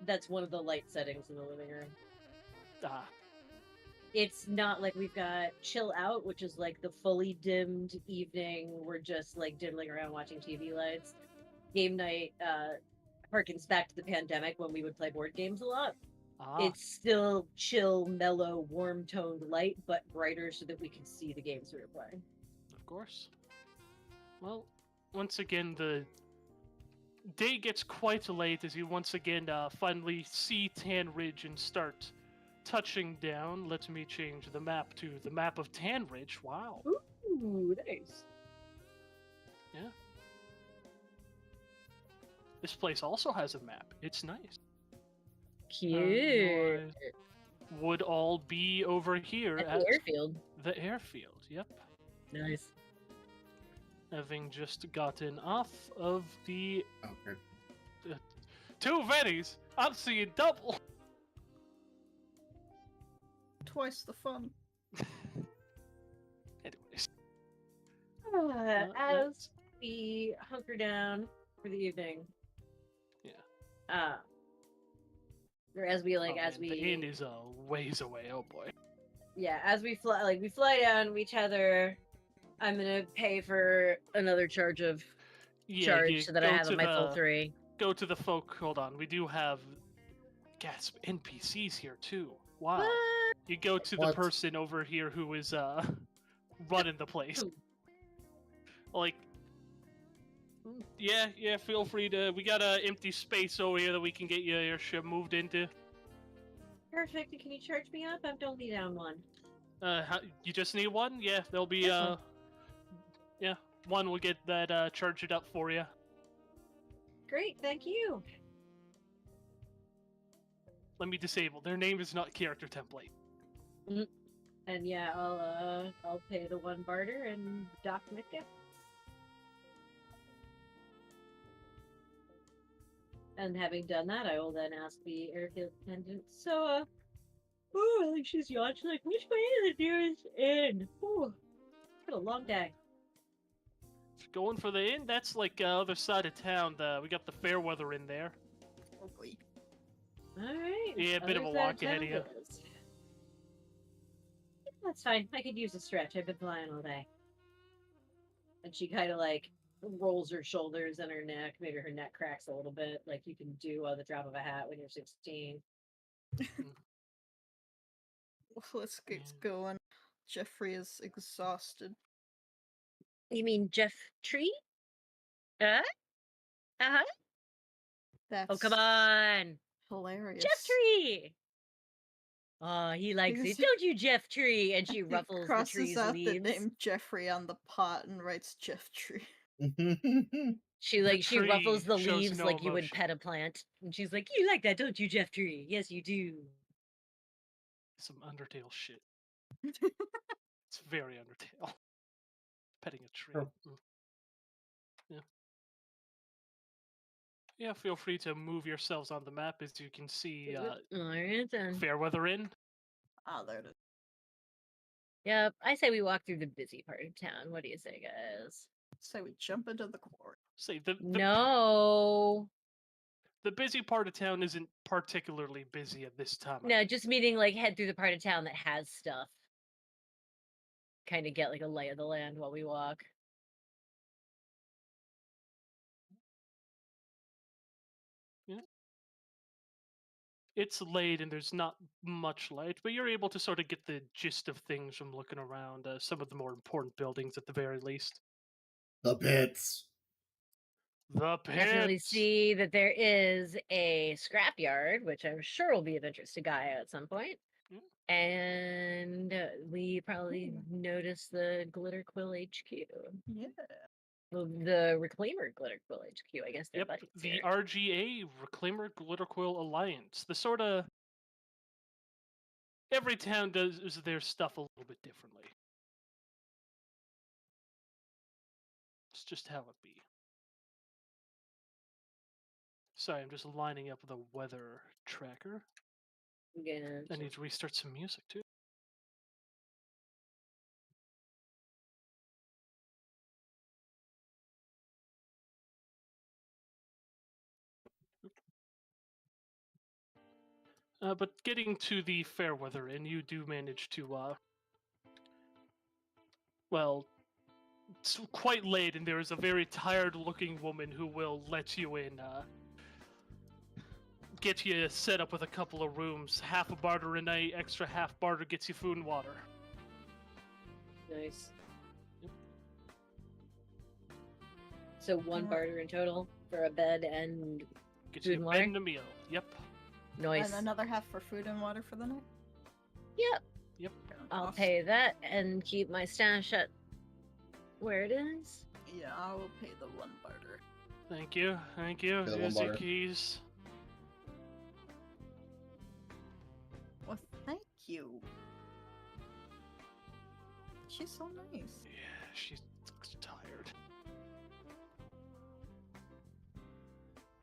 That's one of the light settings in the living room. Ah. It's not like we've got chill out, which is like the fully dimmed evening. We're just like diddling around watching TV lights. Game night harkens back to the pandemic when we would play board games a lot. Ah. It's still chill, mellow, warm-toned light, but brighter so that we can see the games we were playing. Of course. Well, once again, the day gets quite late as you once again finally see Tan Ridge and start touching down. Let me change the map to the map of Tan Ridge. Wow. Ooh, nice. Yeah. This place also has a map. It's nice. Cute. Would all be over here At at the airfield. the airfield. Yep. Nice. Having just gotten off of the Okay. 2 Vennies, I'm seeing double. Twice the fun. Anyways. As we hunker down for the evening. Yeah. Or as we like, Oh, as man, we. the inn is a ways away. Oh boy. Yeah, as we fly, we fly down, we tether. I'm gonna pay for another charge of Yeah, you so that I go have to my full the- 3. Go to the folk. Hold on, we do have gasp NPCs here too. Wow. What? You go to the What? person over here who is running the place. Like, yeah, feel free to. We got a empty space over here that we can get your ship moved into. Perfect. Can you charge me up? I'm only down 1. You just need one? Yeah, there'll be Just one. yeah, one will get that charged up for you. Great, thank you. Let me disable. Their name is not character template. And yeah, I'll pay the 1 barter and Doc Micka. And having done that, I will then ask the airfield attendant. So, I think she's yawned. She's like, which way is the nearest inn? Ooh, it's a long day. Going for the inn? That's like other side of town. We got the Fairweather in there. Probably. All right. Yeah, a bit of a other side walk ahead of town you. it is. That's fine. I could use a stretch. I've been flying all day. And she kind of like rolls her shoulders and her neck. Maybe her neck cracks a little bit, like you can do on the drop of a hat when you're 16. Let's get going. Jeffrey is exhausted. You mean Jeff Tree? That's Oh, come on. hilarious. Jeff Tree! Oh, he likes Because it. Don't you, Jeff Tree? And she He ruffles the crosses tree's out the leaves. name Jeffrey on the pot and writes Jeff Tree. She The she ruffles tree the shows leaves no like you would emotion. pet a plant. And she's like, you like that, don't you, Jeff Tree? Yes, you do. Some Undertale shit. It's very Undertale. Petting a tree. Oh. Yeah. Yeah, feel free to move yourselves on the map as you can see Alright then. Fairweather Inn. Ah, there it is. Yep, I say we walk through the busy part of town. What do you say, guys? So we jump into the quarry. Say the No. the busy part of town isn't particularly busy at this time. No, just meaning like head through the part of town that has stuff. Kind of get like a lay of the land while we walk. It's late and there's not much light, but you're able to sort of get the gist of things from looking around some of the more important buildings at the very least. The pits. The Definitely pits. see that there is a scrapyard, which I'm sure will be of interest to Gaia at some point. Yeah. And we probably notice the Glitter Quill HQ. Yeah. Well, the Reclaimer Glitter Quill HQ, I guess. Yep, the RGA Reclaimer Glitter Quill Alliance. The sort of every town does their stuff a little bit differently. It's just how it be. Sorry, I'm just lining up the weather tracker. Gotcha. I need to restart some music too. But getting to the fair weather inn, you do manage to, well, it's quite late, and there is a very tired-looking woman who will let you in, get you set up with a couple of rooms. Half a barter a night, extra half barter gets you food and water. Nice. Yep. So one barter in total for a bed and Gets food you and a water? bed and a meal. Yep. Nice. And another half for food and water for the night? Yep. Yep. I'll Awesome. pay that and keep my stash at where it is. Yeah, I will pay the one barter. Thank you. Thank you. Yeah, the Here's one your barter. keys. Well, thank you. She's so nice. Yeah, she looks tired.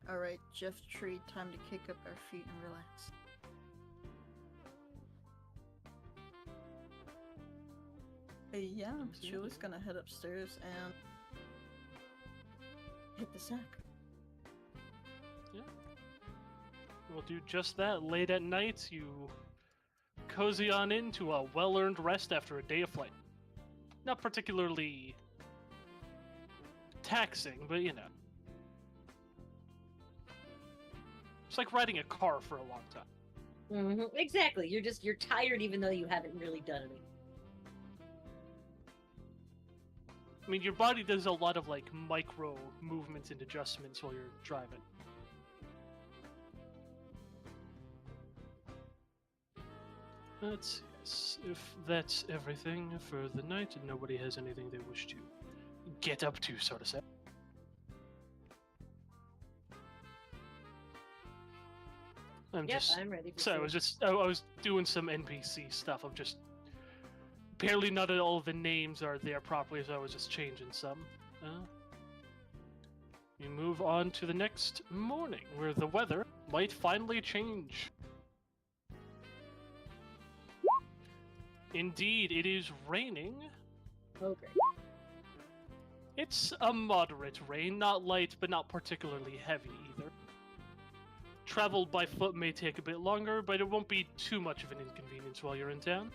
Alright, Jeff Tree, time to kick up our feet and relax. Yeah, Julie's gonna head upstairs and hit the sack. Yeah. We'll do just that. Late at night, you cozy on into a well-earned rest after a day of flight. Not particularly taxing, but you know. It's like riding a car for a long time. Mm-hmm. Exactly. You're tired even though you haven't really done anything. I mean, your body does a lot of like micro movements and adjustments while you're driving. Let's see, if that's everything for the night and nobody has anything they wish to get up to, so to say. I'm ready for So I was doing some NPC stuff. I'm just apparently not all of the names are there properly, so I was just changing some. We move on to the next morning, where the weather might finally change. Indeed, it is raining. Oh, great. It's a moderate rain, not light, but not particularly heavy either. Travel by foot may take a bit longer, but it won't be too much of an inconvenience while you're in town.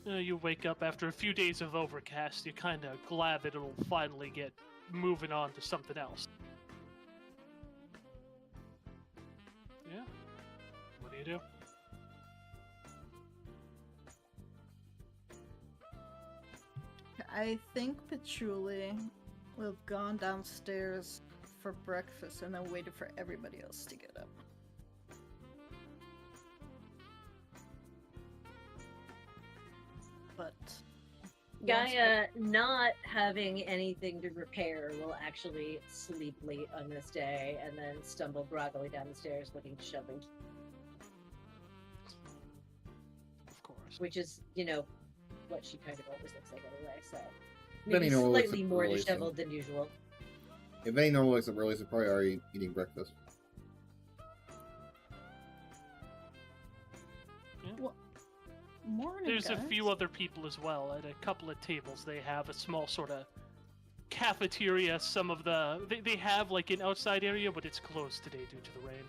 You wake up after a few days of overcast, you're kinda glad that it'll finally get moving on to something else. Yeah? What do you do? I think Patchouli will have gone downstairs for breakfast and then waited for everybody else to get up. But Gaia, not having anything to repair, will actually sleep late on this day and then stumble groggily down the stairs looking disheveled. Of course. Which is, what she kind of always looks like anyway, so. Benny Maybe normally wakes slightly up more early, so- disheveled than usual. If any normal wakes up early, so probably already eating breakfast. morning, There's a guys. few other people as well. At a couple of tables, they have a small sort of cafeteria. Some of they have like an outside area, but it's closed today due to the rain.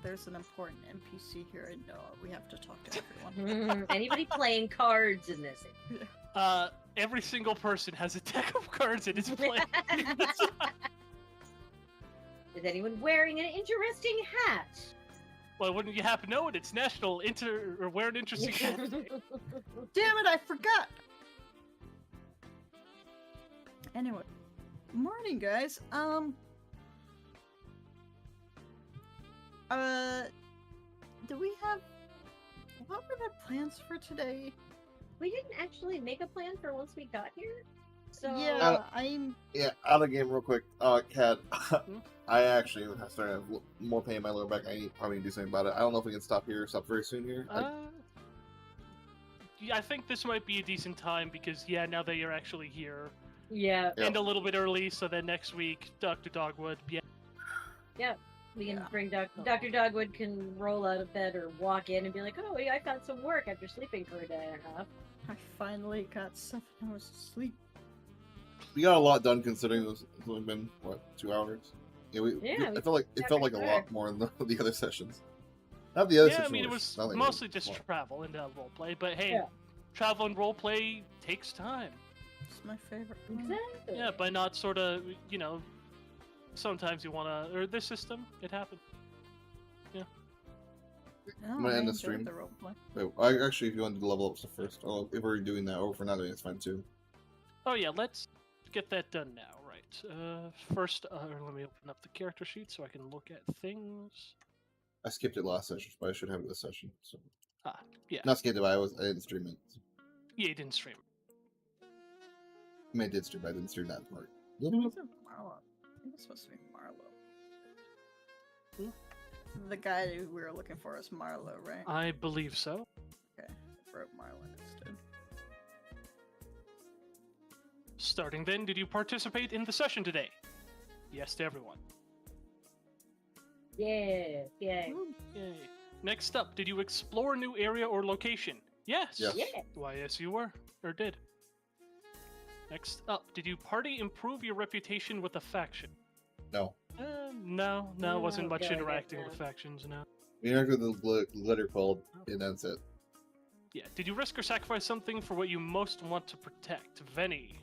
There's an important NPC here, and we have to talk to everyone. Anybody playing cards in this? Every single person has a deck of cards in its play. Is anyone wearing an interesting hat? Well, wouldn't you happen to know it? It's National Wear an Interesting Hat Day. Damn it, I forgot! Anyway, morning, guys. Do we have... What were the plans for today? We didn't actually make a plan for once we got here. So Yeah, I'm. Yeah, out of game real quick. Cat, I actually started to have more pain in my lower back. I probably need to do something about it. I don't know if we can stop here or stop very soon here. Yeah, I think this might be a decent time because now that you're actually here, Yeah. and a little bit early, so then next week, Dr. Dogwood, Yeah. We can bring Dr. Dogwood can roll out of bed or walk in and be like, oh, I found some work after sleeping for a day and a half. I finally got 7 hours of sleep. We got a lot done considering it's only been, what, 2 hours? Yeah, it felt like a lot more than the other sessions. Not the other sessions. I mean, it was mostly just travel and roleplay, but hey, travel and roleplay takes time. It's my favorite. Exactly. Yeah, by not sort of, sometimes you want to, or this system, it happened. Yeah. I'm gonna end the stream. Wait, actually, if you want to level up stuff first, if we're doing that, or if we're not doing it, it's fine too. Oh yeah, let's get that done now, right? First, let me open up the character sheet so I can look at things. I skipped it last session, but I should have it this session. So. Yeah. Not skipped it, but I didn't stream it. Yeah, you didn't stream. I mean, I did stream, but I didn't stream that part. Marlo. I think it's supposed to be Marlo. The guy who we were looking for is Marlo, right? I believe so. Okay, I wrote Marlo instead. Starting then, did you participate in the session today? Yes to everyone. Yeah. Yay. Next up, did you explore a new area or location? Yes. Yes. Yeah. Why, yes, you were. Or did. Next up, did you party improve your reputation with a faction? No. No, wasn't much good, interacting no. with factions, no. We interacted with the glitter called, and that's it. Yeah, did you risk or sacrifice something for what you most want to protect? Veni.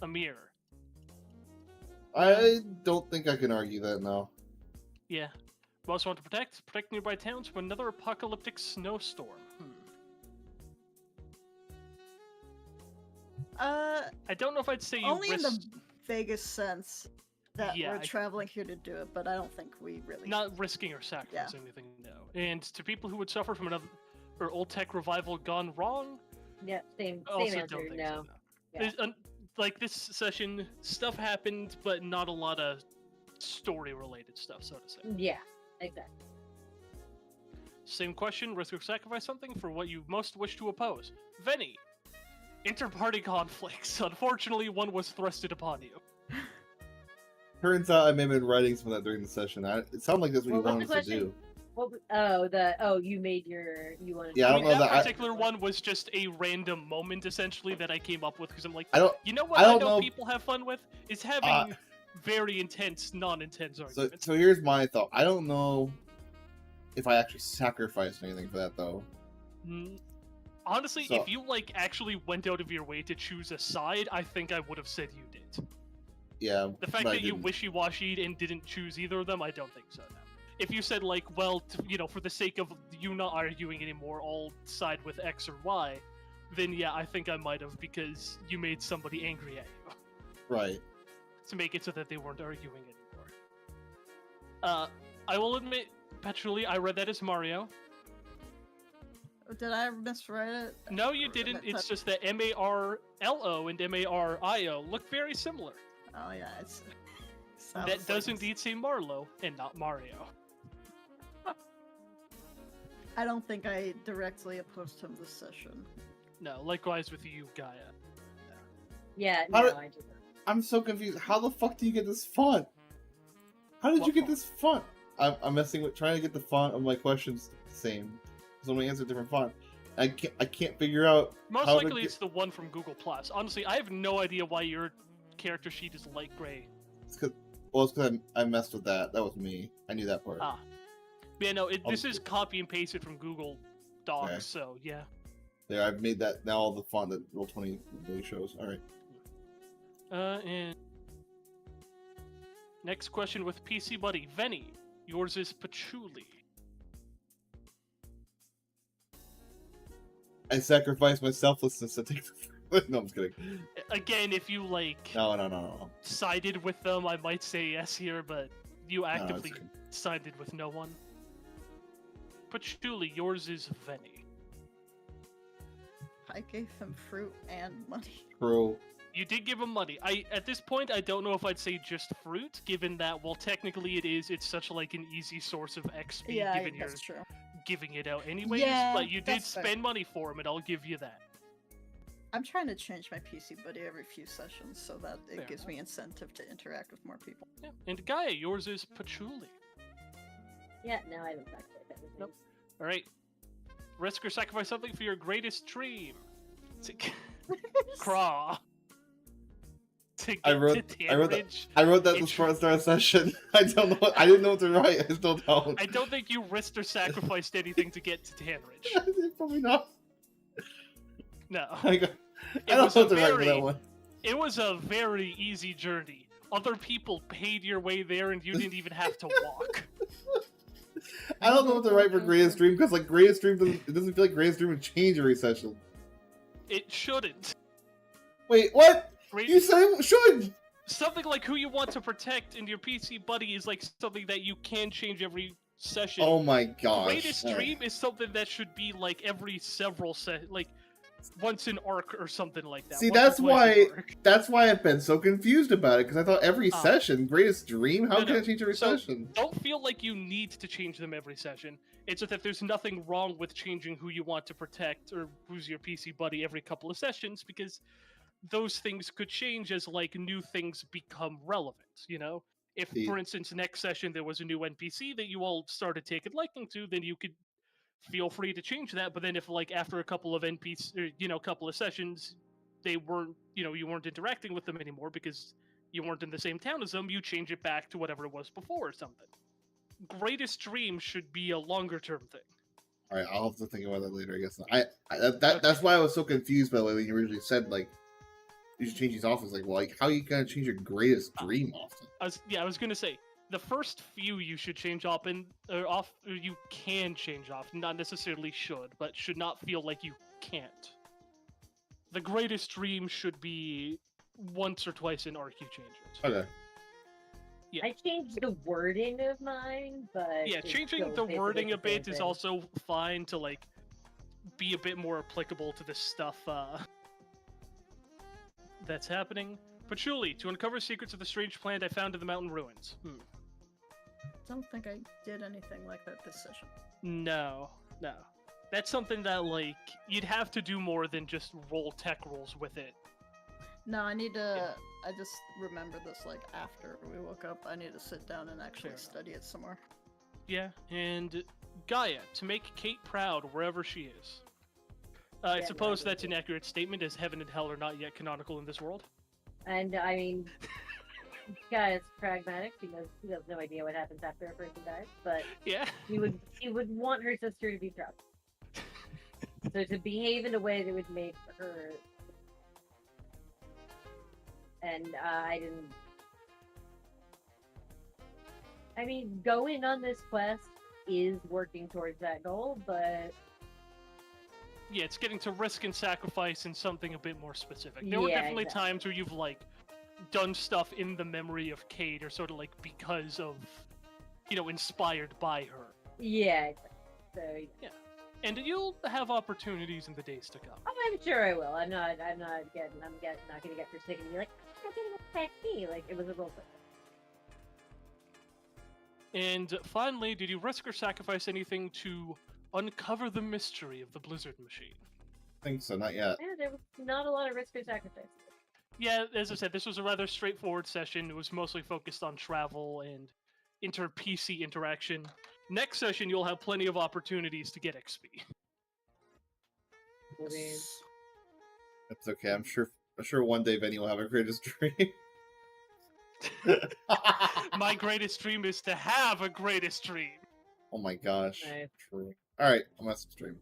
Amir. I don't think I can argue that now. Yeah. Most want to protect nearby towns from another apocalyptic snowstorm. I don't know if I'd say you only risk... in the vaguest sense that Yeah, we're traveling here to do it, but I don't think we really. Not risking or sacrificing anything, no. And to people who would suffer from another or old tech revival gone wrong, Yeah, same also answer, don't think no. so, no. Yeah. There's, like this session, stuff happened, but not a lot of story-related stuff, so to say. Yeah, exactly. Same question, risk or sacrifice something for what you most wish to oppose. Veni. Inter-party conflicts. Unfortunately, one was thrusted upon you. Turns out I may have been writing some of that during the session. It sounded like that's what you What was wanted the to do. You made your you wanted. Yeah, I don't know that that. particular one was just a random moment, essentially, that I came up with because I'm like, you know what I I don't know know- people have fun with is having very intense, non-intense arguments. So here's my thought. I don't know if I actually sacrificed anything for that though. Honestly, So- if you actually went out of your way to choose a side, I think I would have said you did. Yeah. The fact but I that you didn't. wishy-washied and didn't choose either of them, I don't think so. No. If you said for the sake of you not arguing anymore, I'll side with X or Y, then yeah, I think I might have because you made somebody angry at you. Right. To make it so that they weren't arguing anymore. I will admit, Petroli, I read that as Mario. Did I miswrite it? No, you didn't. It's just that M-A-R-L-O and M-A-R-I-O look very similar. Oh yeah, it's. That does indeed say Marlo and not Mario. I don't think I directly opposed him this session. No, likewise with you, Gaia. Yeah, How no, did- I didn't. I'm so confused. How the fuck do you get this font? How did What you get font? this font? I'm messing with trying to get the font of my questions the same. So I'm gonna answer a different font. I can't figure out. Most how to likely get- it's the one from Google+. Honestly, I have no idea why your character sheet is light gray. It's because I messed with that. That was me. I knew that part. Ah. Yeah, no, this Oh. is copy and pasted from Google Docs, Okay. so yeah. There, I've made that now. All the font that Roll20 really shows. All right. And next question with PC Buddy. Veni, yours is Patchouli. I sacrificed my selflessness to take the. No, I'm just kidding. Again, if you No. sided with them, I might say yes here, but you actively kidding. sided with no one. Patchouli, yours is Veni. I gave him fruit and money. True. You did give him money. At this point, I don't know if I'd say just fruit, given that, well, technically it's such like an easy source of XP, given you're that's true. giving it out anyways. Yeah, but you did that's fair. spend money for him, and I'll give you that. I'm trying to change my PC buddy every few sessions so that it Fair gives enough. me incentive to interact with more people. Yeah. And Gaia, yours is patchouli. Yeah, no, I haven't practiced that. Nope. All right. Risk or sacrifice something for your greatest dream. Craw. To get I wrote to Tanridge. I wrote that before I started session. I don't know. I didn't know what to write. I still don't. I don't think you risked or sacrificed anything to get to Tanridge. Probably not. No. I don't know what to write for that one. It was a very easy journey. Other people paid your way there, and you didn't even have to walk. I don't know what to write for Greatest Dream because like Greatest Dream doesn't feel like Greatest Dream would change every session. It shouldn't. Wait, what? Great- You said it should. Something like who you want to protect in your PC buddy is like something that you can change every session. Oh my gosh. Greatest Dream is something that should be like every several like once an arc or something like that. See, Once or twice an arc. that's why I've been so confused about it because I thought every Oh. session Greatest Dream. How No, can no. I change every So, session? Don't feel like you need to change them every session. It's just that there's nothing wrong with changing who you want to protect or who's your PC buddy every couple of sessions because those things could change as like new things become relevant, you know? If, See. for instance, next session there was a new NPC that you all started taking liking to, then you could feel free to change that. But then if like after a couple of NPCs, or, you know, couple of sessions, they weren't, you know, you weren't interacting with them anymore because you weren't in the same town as them, you change it back to whatever it was before or something. Greatest Dream should be a longer term thing. All right, I'll have to think about that later. I guess that's why I was so confused by the way when you originally said like you should change these off. It's like, well, like how are you gonna change your Greatest Dream often? I was gonna say the first few you should change off or you can change off, not necessarily should, but should not feel like you can't. The Greatest Dream should be once or twice an arc you change it. Okay. Yeah. I changed the wording of mine, but Yeah, it's changing still the basically wording a the same bit is thing. also fine to like be a bit more applicable to the stuff that's happening. Patchouli, to uncover secrets of the strange plant I found in the mountain ruins. Don't think I did anything like that this session. No. That's something that like you'd have to do more than just roll tech rolls with it. No, I need to. I just remember this like after we woke up. I need to sit down and actually Fair study it some more. Yeah, and Gaia, to make Kate proud wherever she is. I Yeah, suppose no, I that's an accurate statement, as heaven and hell are not yet canonical in this world. And I mean, guy is pragmatic because he has no idea what happens after a person dies, but Yeah. he would want her sister to be proud. So to behave in a way that would make her, and I didn't. I mean, going on this quest is working towards that goal, but Yeah, it's getting to risk and sacrifice in something a bit more specific. There were Yeah, definitely exactly. times where you've like done stuff in the memory of Kate, or sort of like because of, you know, inspired by her. yeah. So And you'll have opportunities in the days to come. I'm sure I will. I'm not gonna get forsaken and be like, I'm getting attack me. Like it was a role play. And finally, did you risk or sacrifice anything to uncover the mystery of the Blizzard machine? I think so, not yet. Yeah, there was not a lot of risk or sacrifice. Yeah, as I said, this was a rather straightforward session. It was mostly focused on travel and inter-PC interaction. Next session, you'll have plenty of opportunities to get XP. That's okay. I'm sure one day Benny will have a Greatest Dream. My greatest dream is to have a greatest dream. Oh my gosh. Nice. True. Alright, I'm gonna stream.